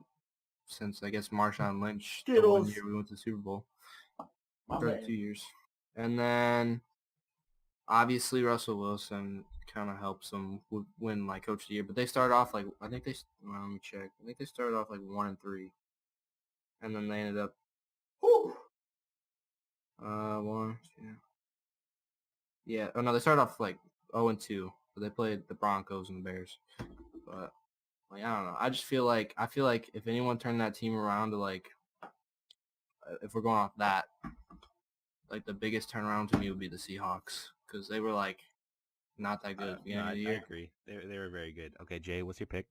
since, I guess, Marshawn Lynch, the one Skittles. year we went to the Super Bowl, My or man. 2 years. And then, obviously, Russell Wilson kind of helps them win, like, Coach of the Year. But they started off, like, let me check. I think they started off, like, 1-3. And then they ended up, Whew. 1, 2. Yeah, oh, no, they started off, like, 0-2. But they played the Broncos and the Bears. But, like, I don't know. I feel like if anyone turned that team around to, like, if we're going off that, like, the biggest turnaround to me would be the Seahawks. Because they were, like, not that good at the beginning No, of the I year. agree. They were very good. Okay, Jay, what's your pick?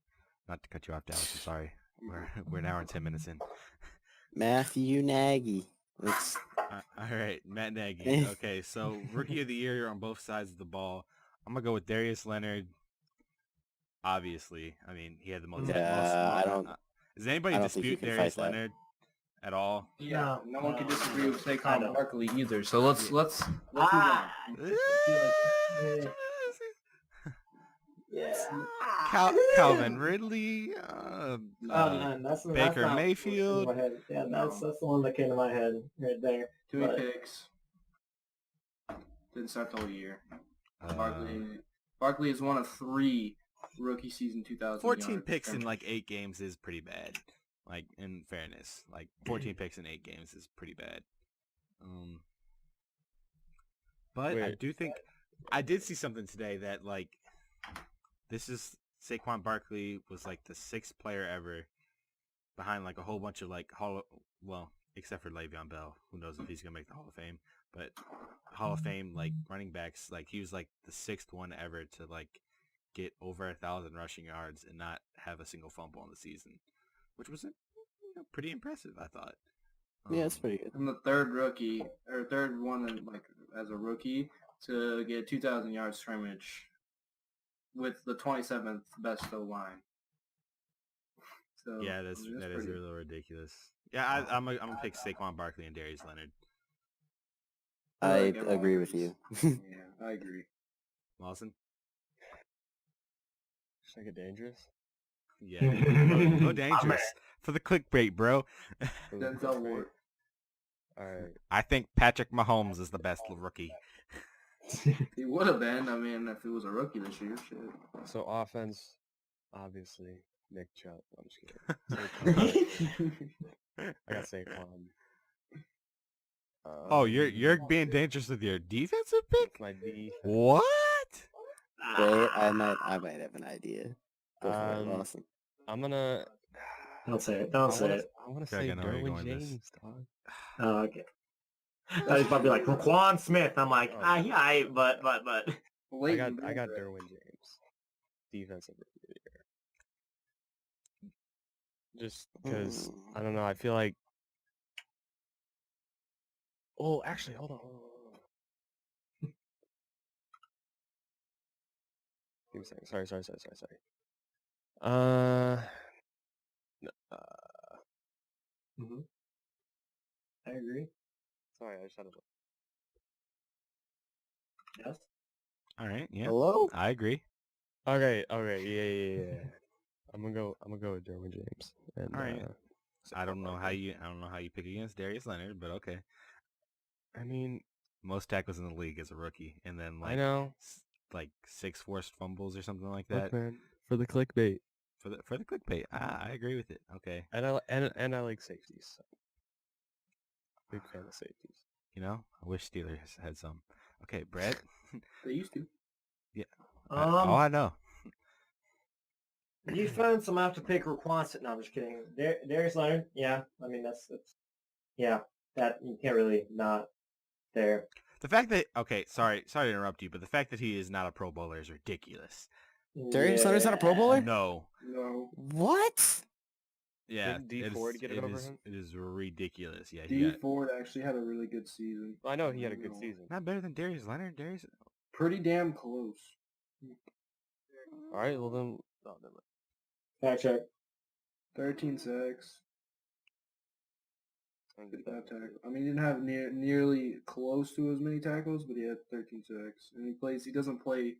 Not to cut you off, Dallas. I'm sorry. We're an hour and 10 minutes in. Matthew Nagy. It's All right, Matt Nagy. Okay, so rookie of the year on both sides of the ball. I'm gonna go with Darius Leonard. Obviously, I mean he had the most. yeah. Does anybody I don't think you dispute can Darius fight that. Leonard at all? Yeah, no one can disagree with I Saquon know. Barkley either. So let's move on. I feel like, yeah. Calvin Ridley, Oh man, that's Baker not Mayfield. in my head. Yeah, No. that's the one that came to my head right there. Two But- picks. Didn't start the whole year. uh, Barkley is one of 3 rookie season 2000. 14 picks in like 8 games is pretty bad. Like in fairness, like 14 picks in 8 games is pretty bad. But I Wait. do think I did see something today that like this is Saquon Barkley was like the 6th player ever behind like a whole bunch of like except for Le'Veon Bell, who knows if he's gonna make the Hall of Fame, but Hall of Fame like running backs, like he was like the 6th one ever to like get over 1,000 rushing yards and not have a single fumble in the season, which was pretty impressive, I thought. Yeah, it's pretty good. I'm the third one like as a rookie to get 2,000 yards scrimmage with the 27th best O line. So Yeah, that is a little ridiculous. Yeah, I'm gonna pick Saquon Barkley and Darius Leonard. I like everyone agree with agrees. you. Yeah, I agree. Lawson? Should I get dangerous? Yeah, go dangerous for the clickbait, bro. For the Denzel clickbait? Ward. All right. I think Patrick Mahomes is the best rookie. He would have been. I mean, if he was a rookie this year, shit. So offense, obviously Nick Chubb. I'm just kidding. I got Saquon. Oh, you're being dangerous with your defensive pick? my D. What? Wait, I might have an idea. Go for it, Lawson. I'm gonna. Don't say it. Don't say it. I want to Feel like say I know where you're Derwin going with this. James, dog. Oh, okay. He's probably like Raquan Smith. I'm like, but. Late I in got the Derwin James, defensive rookie of the year. Just because I don't know, I feel like. Oh, actually, hold on. Give me a second. Sorry. Mm-hmm. I agree. Sorry, I just had to. Yes. All right, yeah. Hello? I agree. Okay, yeah. I'm gonna go with Derwin James. And, All right. I don't know how you pick against Darius Leonard, but okay. I mean, Most tackles in the league as a rookie, and then like I know. like 6 forced fumbles or something like Look, that man, for the clickbait, for the clickbait. I agree with it. Okay, and I like safeties. So. Big fan of safeties. you know, I wish Steelers had some. Okay, Brett. They used to. I know. Defense, I'm gonna have to pick Raquan Smith. No, I'm just kidding. Darius Leonard. Yeah, I mean that's yeah. That you can't really not there. The fact that sorry to interrupt you, but the fact that he is not a Pro Bowler is ridiculous. Darius Leonard's not a Pro Bowler? No. No. What? Yeah. Did D Ford get it over him? It is ridiculous. Yeah. D Ford actually had a really good season. Well, I know he had a good season. Not better than Darius Leonard. Pretty damn close. All right, well then. Oh, never mind. Fact check. 13 sacks. 55 tackles. I mean, he didn't have nearly close to as many tackles, but he had 13 sacks. And he doesn't play,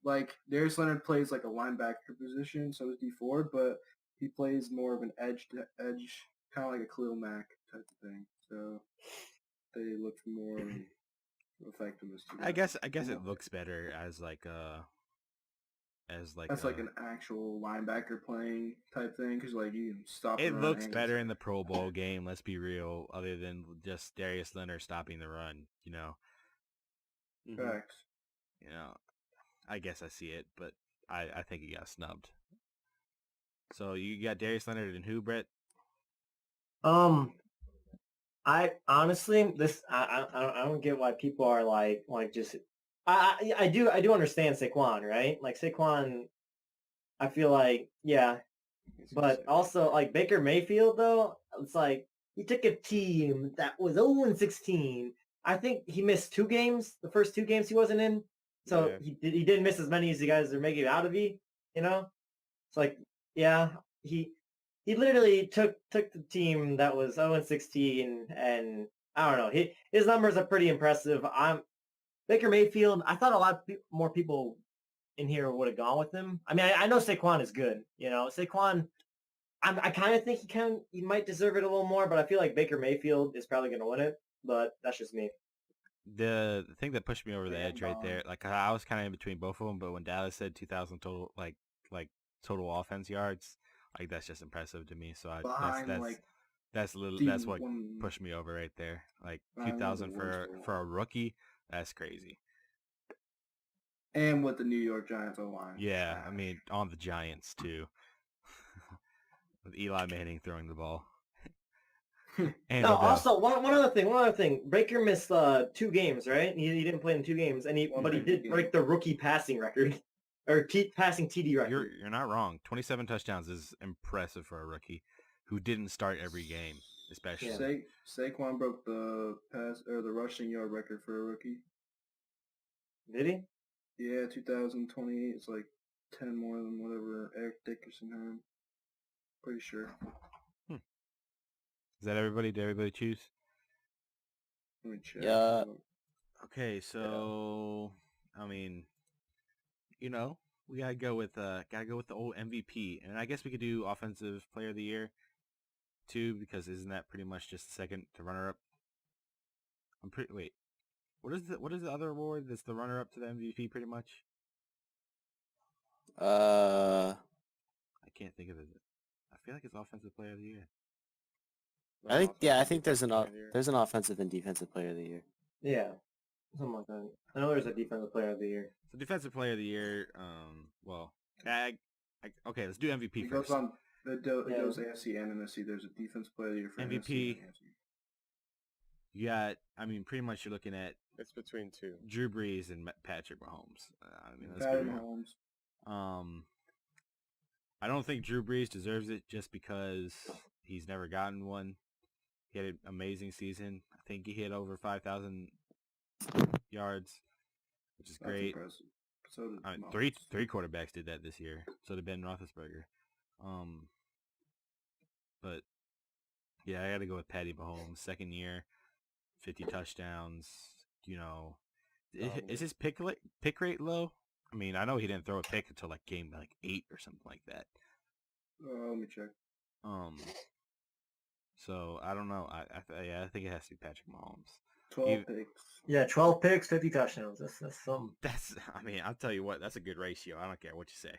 like, Darius Leonard plays like a linebacker position, so does D Ford, but he plays more of an edge to edge, kind of like a Khalil Mack type of thing. So they look more effectiveness to that. I guess it looks better as like that's like an actual linebacker playing type thing, because like you can stop. It looks better in the Pro Bowl game. Let's be real. Other than just Darius Leonard stopping the run, you know. Facts. You know, I guess I see it, but I think he got snubbed. So you got Darius Leonard and who, Brett? I honestly I don't get why people are like just I do understand Saquon, right? Like Saquon, I feel like yeah, but also like Baker Mayfield though, it's like he took a team that was 0-16. I think he missed 2 games, the first 2 games he wasn't in. So Yeah. he didn't miss as many as you guys are making it out to be, you know? It's like, yeah, he literally took the team that was 0-16, and I don't know. His numbers are pretty impressive. Baker Mayfield. I thought a lot more people in here would have gone with him. I mean, I know Saquon is good. You know, Saquon. I kind of think he might deserve it a little more, but I feel like Baker Mayfield is probably going to win it. But that's just me. The thing that pushed me over the edge right there, like I was kind of in between both of them, but when Dallas said 2,000 total, like total offense yards, like that's just impressive to me. So that's what pushed me over right there. Like 2,000 for a rookie, that's crazy. And with the New York Giants O-line. Yeah, I mean on the Giants too, with Eli Manning throwing the ball. And No, Odell. also one other thing. Baker missed 2 games, right? He didn't play in 2 games, but he did break the rookie passing record or passing TD record. You're not wrong. 27 touchdowns is impressive for a rookie who didn't start every game, especially. Yeah. Saquon broke the the rushing yard record for a rookie. Did he? Yeah, 2028. It's like 10 more than whatever Eric Dickerson had. Pretty sure. Is that everybody? Did everybody choose? Let me check. Yeah. Okay, so I mean, we gotta go with the old MVP, and I guess we could do Offensive Player of the Year too, because isn't that pretty much just the second to runner up? Wait, what is the other award that's the runner up to the MVP pretty much? I can't think of it. I feel like it's Offensive Player of the Year. I think there's an offensive and defensive player of the year. Yeah, something like that. I know there's a defensive player of the year. So Defensive Player of the Year, okay, let's do MVP It first. goes on. It goes AFC and NFC. There's a defense player of the year for MVP. NFC and AFC. You got, pretty much you're looking at It's between 2. Drew Brees and Patrick Mahomes. Let's Patty be real. Mahomes. I don't think Drew Brees deserves it just because he's never gotten one. He had an amazing season. I think he hit over 5,000 yards, which is great. That's impressive. So did Three quarterbacks did that this year. So did Ben Roethlisberger. But yeah, I got to go with Patty Mahomes. Second year, 50 touchdowns. Is his pick rate low? I mean, I know he didn't throw a pick until game 8 or something like that. let me check. So I don't know. I think it has to be Patrick Mahomes. 12 picks. Yeah, 12 picks, 50 touchdowns. That's something. I'll tell you what, that's a good ratio. I don't care what you say.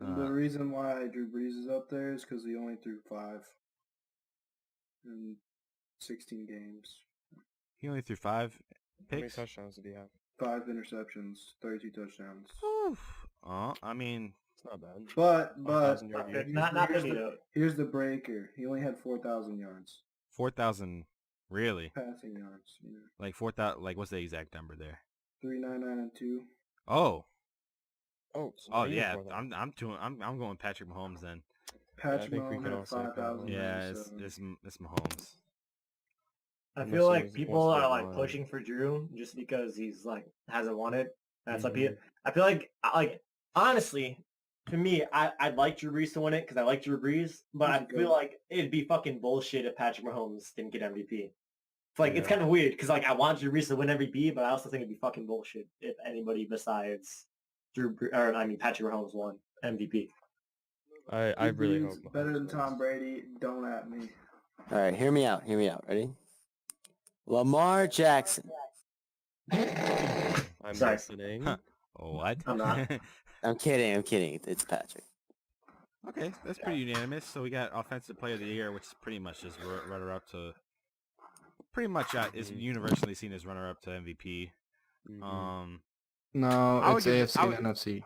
The reason why Drew Brees is up there is because he only threw 5 in 16 games. He only threw 5 How many picks. touchdowns did he have? 5 interceptions, 32 touchdowns. It's not bad. But 1,000 yard year. Not here's the breaker. He only had 4,000 yards. 4,000, really? Passing yards. Yeah. Like 4,000. Like what's the exact number there? 399 and 2. Oh, So yeah. more than- I'm going Patrick Mahomes then. Patrick think we Mahomes can had all say that. 5,000. Yeah, it's Mahomes. I I'm feel like assuming people most are of them pushing for Drew just because he's hasn't won it. That's Mhm. I feel like honestly, to me, I'd like Drew Brees to win it because I like Drew Brees, but He's I a feel goat. like it'd be fucking bullshit if Patrick Mahomes didn't get MVP. It's it's Yeah. kind of weird because I want Drew Brees to win MVP, but I also think it'd be fucking bullshit if anybody besides Patrick Mahomes won MVP. I really Drew Brees hope better Mahomes than Tom wins. Brady. Don't at me. All right, hear me out. Ready? Lamar Jackson. I'm Sorry. listening. Huh. What? I'm not. I'm kidding. It's Patrick. Okay, that's pretty unanimous. So we got Offensive Player of the Year, which is pretty much just runner-up to... Pretty much is universally seen as runner-up to MVP. Mhm. Mm-hmm. I No, would it's give it- AFC I would- and NFC.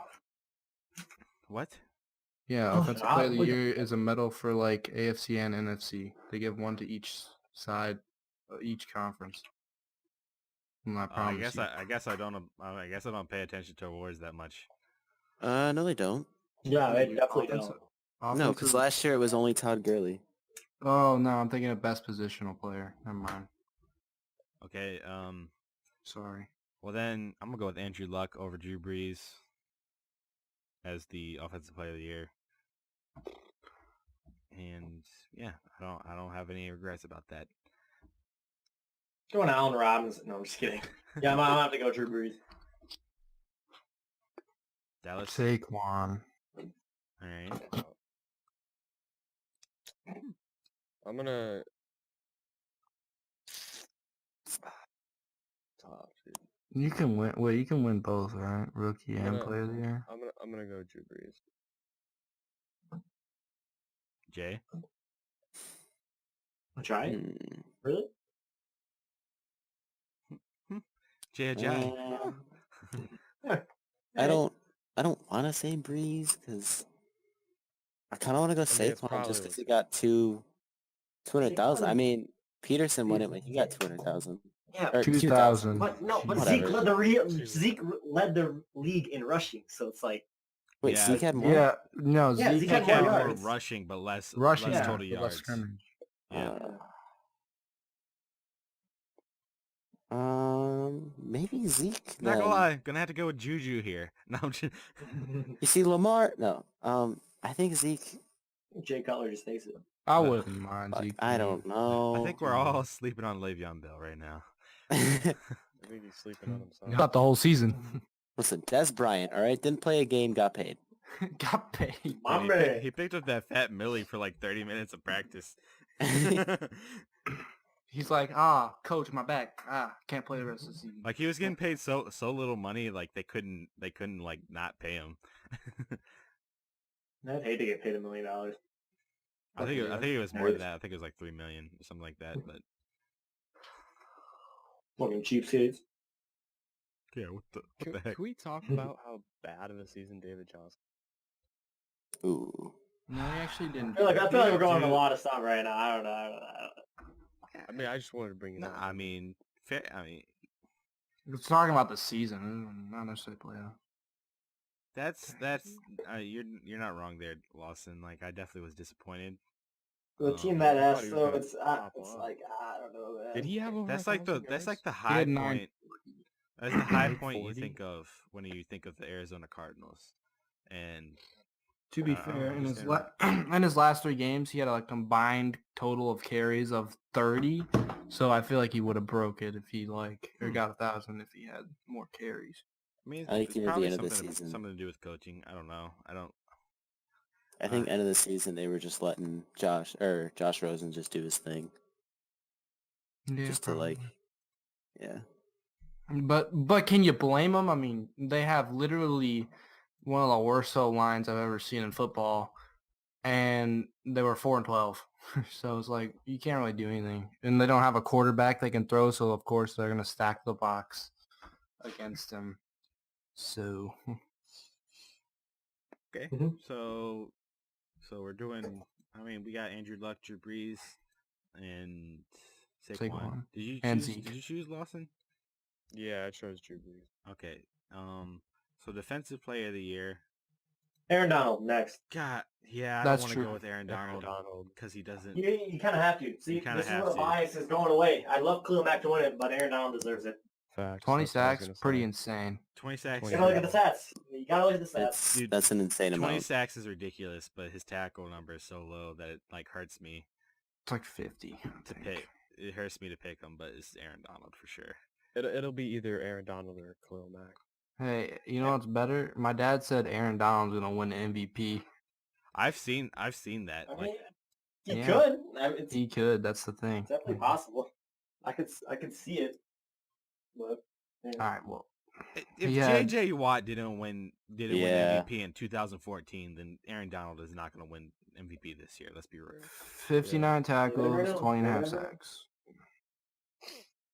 What? Yeah, Oh, Offensive I Player of the would- Year is a medal for AFC and NFC. They give one to each side, each conference. I promise you. I guess I don't pay attention to awards that much. No, they don't. Yeah, they definitely Offensive- don't. No, because offensive- last year it was only Todd Gurley. Oh no, I'm thinking of best positional player. Never mind. Okay. Sorry. Well then, I'm gonna go with Andrew Luck over Drew Brees as the offensive player of the year. And yeah, I don't have any regrets about that. Going Allen Robinson. No, I'm just kidding. Yeah, I'm gonna have to go Drew Brees. Dallas. Saquon. All right. I'm gonna. Tough, dude. You can win. Wait, you can win both, right? Rookie and gonna- player of the year. I'm gonna go Drew Brees. Jay. I'll try it. Hmm. Really? Jay Ajayi. I don't want to say Breeze because I kind of want to go it's Saquon probably just because he legit. got 200,000. I Saquon- mean, Peterson won it when he got 200,000. Yeah, Or 2,000. but no, but Whatever. Zeke led the league in rushing, so it's like Wait, Yeah. Zeke had more? Yeah, no, Yeah, Zeke Zeke He had had more more yards. rushing, but less rushing, less yeah, total but yards. less scrimmage. Yeah. Maybe Zeke. Not gonna then. lie, gonna have to go with Juju here. No, I'm just... You see, Lamar? No. I think Zeke. Jay Cutler just takes it. I But- wouldn't mind Fuck, Zeke. I don't know. I think we're all sleeping on Le'Veon Bell right now. I think he's sleeping on himself. Got the whole season. Listen, Des Bryant. All right, didn't play a game, got paid. Got paid. My Dude, man. he picked up that fat Millie for like 30 minutes of practice. He's like, coach, my back. Can't play the rest of the season. Like he was getting paid so little money, like they couldn't like not pay him. I'd hate to get paid $1 million. I think it was more than that. I think it was like 3 million or something like that. But Fucking cheapskates. yeah, what the Can heck? we talk about how bad of a season David Johnson? Ooh. No, he actually didn't. I feel like we're going on a Dude. lot of stuff right now. I don't know. I mean, I just wanted to bring it No, up. I mean, fair. I mean, We're talking about the season, not necessarily playoff. that's you're not wrong there, Lawson. Like I definitely was disappointed. The Um, team that I has, thought he was so gonna it's pop off. like I don't know, man. Did he have over? That's 1,000 like yards? the He high had 9. point. That's the high point you 40? think of when you think of the Arizona Cardinals. And To be I don't fair, in his understand in his last 3 games, he had a combined total of carries of 30. So I feel like he would have broke it if he or got 1,000 if he had more carries. I mean, I think it's near the probably end of the something season. something to do with coaching. I don't know. I think end of the season they were just letting Josh Rosen just do his thing. Yeah, Just to yeah. But can you blame them? I mean, they have literally one of the worst lines I've ever seen in football, and they were 4-12. So it's like you can't really do anything, and they don't have a quarterback they can throw. So of course they're gonna stack the box against him. So Okay. Mhm. So we're doing. I mean, we got Andrew Luck, Drew Brees, and Saquon. Saquon. Did you And choose? Zeke. Did you choose Lawson? Yeah, I chose Drew Brees. Okay. So defensive player of the year. Aaron Donald next. God, yeah, I That's don't want to true. go with Aaron Aaron Donald Donald. because he doesn't. You kind of have to. See, kinda this is have where the to. bias is going away. I love Khalil Mack to win it, but Aaron Donald deserves it. Facts. 20 that's what I was sacks, gonna pretty say. insane. 20 sacks. You gotta look at the stats. You gotta look at the stats. It's Dude, that's an insane 20 amount. sacks is ridiculous, but his tackle number is so low that it like hurts me It's like 50. I to think. pick. It hurts me to pick him, but it's Aaron Donald for sure. It'll be either Aaron Donald or Khalil Mack. Hey, you know what's better? My dad said Aaron Donald's gonna win the MVP. I've seen that. I Like mean, he Yeah. could. I mean, it's He could. That's the thing. definitely possible. I could see it. But All right. Well, if he had- JJ Watt didn't win Yeah. MVP in 2014, then Aaron Donald is not going to win MVP this year. Let's be real. 59 tackles, know. 20 and a half You never know. sacks.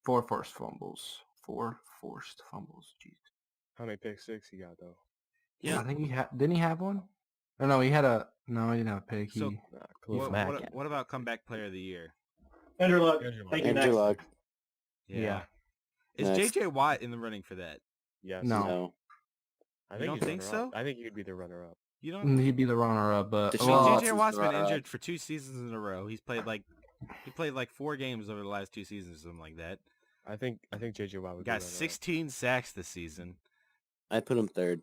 4 forced fumbles. 4 forced fumbles. Jeez. How many pick six he got though? Yeah, I think he didn't he have one? Or no, he had a no, he didn't have a pick. So- He Khalil Mack. What about comeback player of the year? Andrew Luck. Andrew Luck. Thank you. Andrew Next. Luck. Yeah. Is Next. JJ Watt in the running for that? Yes. No. No. I You think don't he's think runner-up. so? I think he'd be the runner-up. You don't. He'd be the runner-up, but Deshaun well, Watson's JJ Watt's the been runner-up. injured for 2 seasons in a row. He played like 4 games over the last 2 seasons, or something like that. I think JJ Watt would Got be 16 sacks this season. I put him third.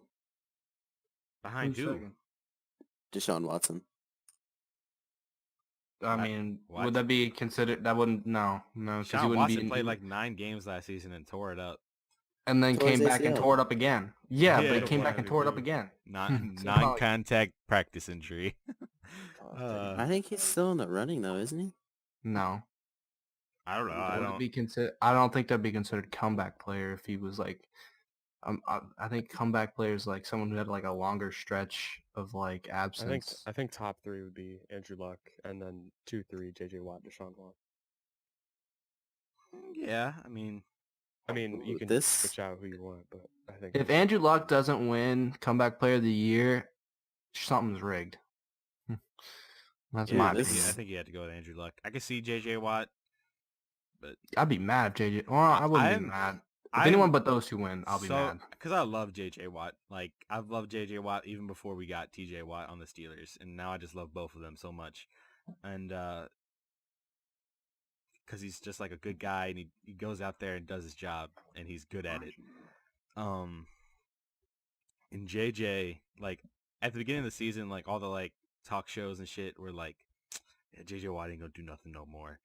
Behind who's who? second? Deshaun Watson. I mean, what? would that be considered? That wouldn't. No, because he Sean wouldn't be. Watson played like 9 games last season and tore it up. and then Tore his came back and ACL. tore it up again. Yeah, Yeah, but he the came one back and tore it up MVP. again. Non-contact practice injury. I think he's still in the running though, isn't he? No, I don't know. I Would it don't. be consider. I don't think that'd be considered comeback player if he was like. I think comeback player is like someone who had like a longer stretch of like absence. I think top 3 would be Andrew Luck, and then 2, 3 JJ Watt, Deshaun Watson. Yeah, I mean, You can This- switch out who you want, but I think If Andrew Luck doesn't win comeback player of the year, something's rigged. That's yeah, my I think, opinion. I think you had to go with Andrew Luck. I could see JJ Watt, but I'd be mad if JJ. Well, I wouldn't be mad. If anyone but those two win, I'll be mad. Because I love JJ Watt. Like, I've loved JJ Watt even before we got TJ Watt on the Steelers, and now I just love both of them so much. And because he's just like a good guy, and he goes out there and does his job, and he's good at it. And JJ, like, at the beginning of the season, like, all the, like, talk shows and shit were like, yeah, JJ Watt ain't gonna do nothing no more.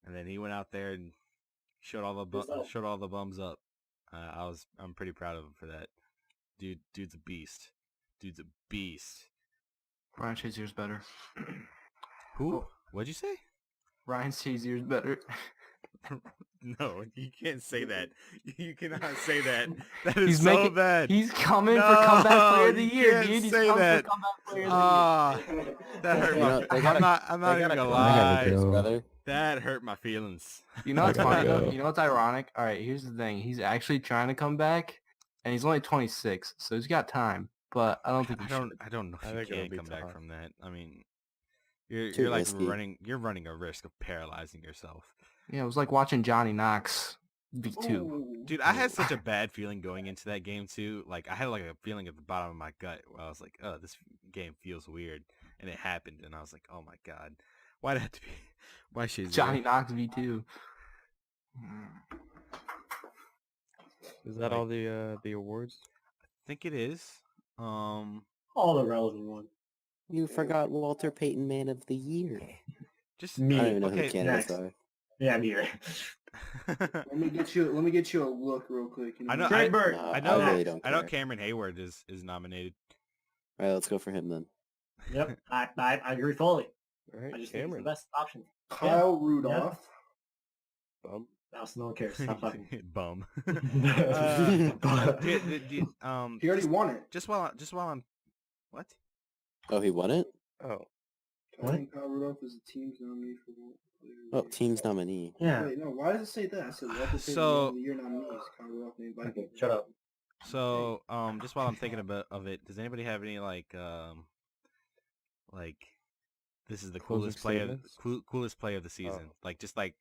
And then he went out there and showed all the bums up. I'm pretty proud of him for that. Dude's a beast. Dude's a beast. Ryan Shazier's better. Who? What'd you say? Ryan Shazier's better. No, you can't say that. You cannot say that. That is He's so making- bad. He's coming No, for comeback player of the you year, can't dude. He's say coming that. for comeback player of Ah, the year. that hurt You my. know, they gotta- I'm not even gonna I lie. gotta go. Brother. That hurt my feelings. You know what's I gotta funny though? go. You know what's ironic? All right, here's the thing. He's actually trying to come back, and he's only 26, so he's got time. But I don't think he should. I don't know I if think you it'll can be come back tough. from that. I mean, Too you're like risky. running a risk of paralyzing yourself. Yeah, it was like watching Johnny Knox V2. Dude, I had such a bad feeling going into that game too. Like, I had like a feeling at the bottom of my gut where I was like, "Oh, this game feels weird," and it happened, and I was like, "Oh my god, why'd it have to be? Why should Johnny Knox V2. Is that all the awards? I think it is. All the relevant ones. You forgot Walter Payton Man of the Year. Just Me. I don't even know who the okay. candidates next. are. Yeah, I'm here. Let me get you a look real quick. I know. Trey Burke. No, I know. really don't I know. care. Cameron Hayward is nominated. All right, let's go for him then. Yep, I agree fully. All right, I just think it's Cameron. the best option. Kyle Rudolph. Bum. No, no one cares. Stop talking. Bum. But- He already won it. Just while I'm what? Oh, he won it? Oh, What? Kyle Rudolph is the team's nominee for Oh, team's nominee. Yeah. Wait, no. Why does it say that? I said Walter Payton So- Man of the Year nominees. Kyle Rudolph named by Okay, shut up. So just while I'm thinking of it, does anybody have any like this is the Closing coolest play of statements? coolest play of the season? Oh. Like just like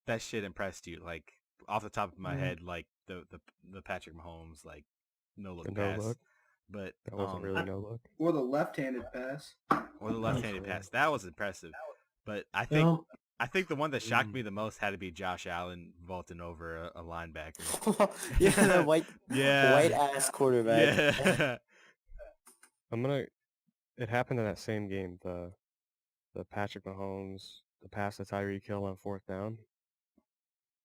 that shit impressed you? Like off the top of my Mhm. head, like the Patrick Mahomes like no look The no pass, look? but that wasn't really no look. Or the left-handed pass. or the left-handed Sure. pass. That was impressive. But I You think know, I think the one that shocked Mm. me the most had to be Josh Allen vaulting over a linebacker. yeah, the white Yeah. ass quarterback. Yeah. It happened in that same game. The Patrick Mahomes, the pass to Tyreek Hill on 4th down.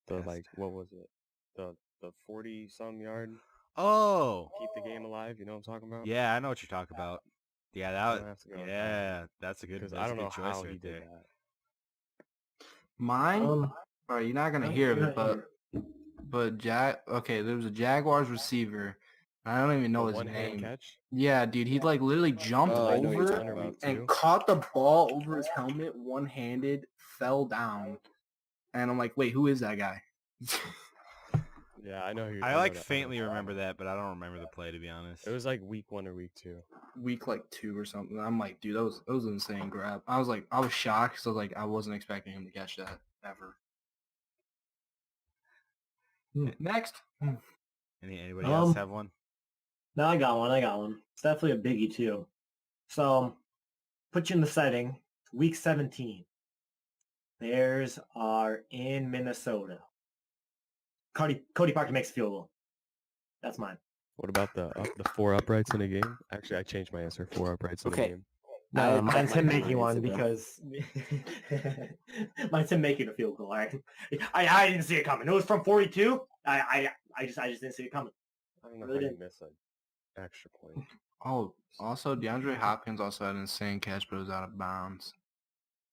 Pass Like what was it? The 40-some yard Oh. keep the game alive. You know what I'm talking about? Yeah, I know what you're talking about. Yeah, I'm that gonna was, have to go with that yeah, that's a good. because That's I don't a know good choice how right he did there. that. Mine? um, Alright, you're not gonna I'm hear not it, but there was a Jaguars receiver. I don't even know The his one-hand name. catch. Yeah, dude, he like literally jumped Oh, I know what you're over talking about. and too. caught the ball over his helmet one-handed, fell down, and I'm like, wait, who is that guy? Yeah, I know who. I know like that- faintly remember that, but I don't remember the play to be honest. It was like week 1 or week 2. Week like 2 or something. I'm like, dude, that was an insane grab. I was shocked because I wasn't expecting him to catch that ever. Next. Anybody else Um, have one? no, I got one. It's definitely a biggie too. So, put you in the setting. Week 17. Bears are in Minnesota. Cody Parkey makes a field goal. That's mine. What about the 4 uprights in a game? Actually, I changed my answer. 4 uprights in a Okay. game. No, That mine's might him be making my one answer, bro. because mine's him making a field goal. All right, I didn't see it coming. It was from 42. I just didn't see it coming. I don't know Really how you didn't. miss an extra point. Oh, also DeAndre Hopkins also had an insane catch, but it was out of bounds.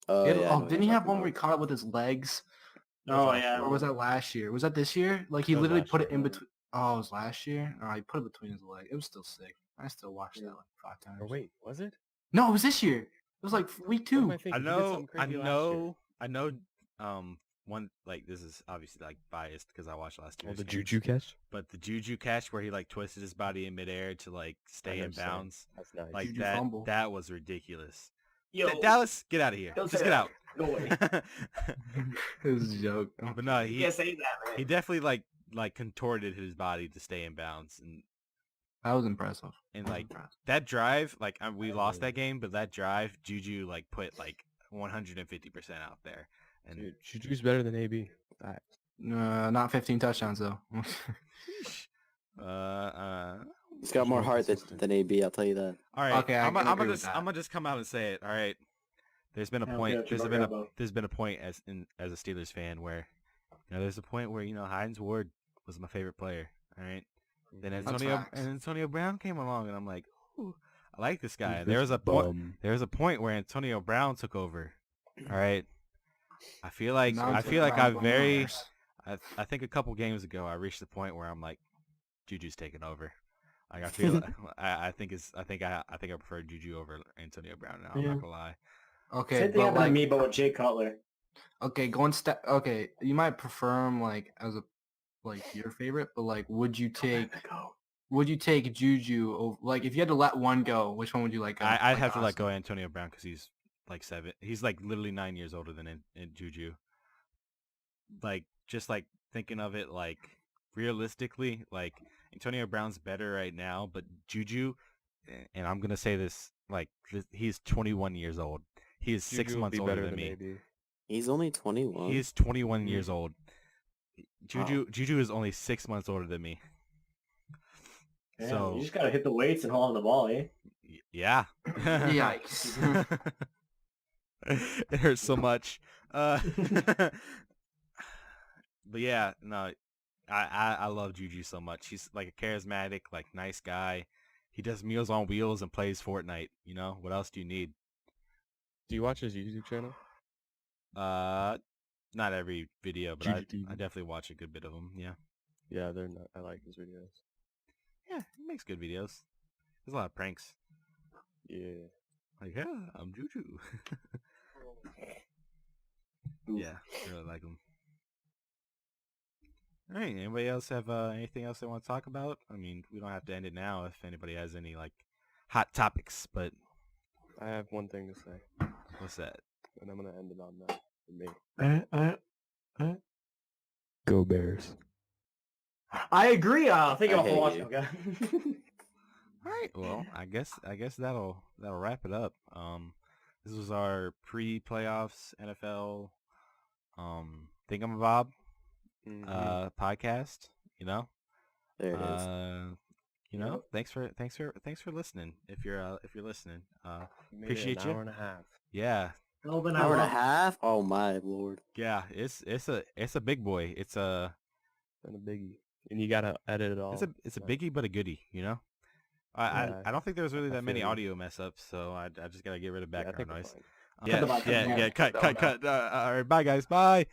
Oh, He had- yeah. I know what didn't he you're have talking one where he about. caught it with his legs? Oh last yeah. year. Or was that last year? Was that this year? Like he That was literally last put year. it in between. Oh, it was last year. Oh, he put it between his legs. It was still sick. I still watched that like 5 times. Or wait, was it? No, it was this year. It was like week What am 2. I thinking? I He did know, something I crazy last year. know, I know. One like this is obviously like biased because I watched last Oh, year's the game, Juju catch? but the Juju catch where he like twisted his body in midair to like stay in understand. bounds, That's nice. like Juju that. fumble. That was ridiculous. Yo, Dallas, get out of here. don't Just say get that. out. Go away. It was a joke. But no, You he can't say that, man. he definitely like contorted his body to stay in bounds, That was impressive. and like that drive, like we lost that game, but that drive, Juju like put like 150% out there, and Dude, Juju's better than AB. Not 15 touchdowns though. He's got more more heart consistent. than AB, I'll tell you that. all right, Okay, I I'm can gonna agree with just that. I'm gonna just come out and say it. All right, there's been a I don't point. get you, There's been a point as a Steelers fan where, there's a point where Hines Ward was my favorite player. All right, then That's facts. Antonio Brown came along, and I'm like, ooh, I like this guy. Who's There this was a point. bum? There was a point where Antonio Brown took over. All right, I feel like Now I it's feel like around I the very. Niners. I think a couple games ago I reached the point where I'm like, Juju's taking over. Like I feel I think I prefer Juju over Antonio Brown now. I'm Yeah. not gonna lie. Okay, Same thing but happened to like, me, but with Jay Cutler. okay, okay, you might prefer him like as a like your favorite, but like, would you take Juju over, like if you had to let one go, which one would you like? I'd like have to let Austin? go Antonio Brown because he's like 7. He's like literally 9 years older than in Juju. Like just like thinking of it like realistically, like Antonio Brown's better right now, but Juju, and I'm gonna say this, like he's 21 years old. He is 6 Juju would months be older better than me. AB. He's only 21. He is 21 years old. Juju is only 6 months older than me. Yeah, So you just gotta hit the weights and hold on the ball, eh? yeah. Yikes. It hurts so much. But yeah, no, I love Juju so much. He's like a charismatic, like nice guy. He does Meals on Wheels and plays Fortnite. What else do you need? Do you watch his YouTube channel? Not every video, but Juju TV. I definitely watch a good bit of them. Yeah, Yeah, they're not. I like his videos. yeah, he makes good videos. There's a lot of pranks. Yeah. Like, yeah, I'm Juju. Yeah, I really like him. All right, anybody else have anything else they want to talk about? I mean, we don't have to end it now if anybody has any like hot topics, but I have one thing to say, what's that? and I'm gonna end it on that for me. Go Bears. I agree. Thank you I all for hate watching. you. Okay. All right, well, I guess that'll wrap it up. This was our pre-playoffs NFL thingamabob podcast. There it is. Thanks for listening. If you're listening, You made appreciate it an you. hour and a half. Yeah, Melvin, Hour and a half? Oh my lord. yeah, it's a big boy. It's a And a biggie. And you gotta edit it all. it's a biggie but a goodie. Yeah, I don't think there was really I that many feel you. audio mess ups, so I just gotta get rid of Yeah, I background think noise. it's fine. Cut the Yeah, mic, cut the mic. cut. All right, bye guys, bye.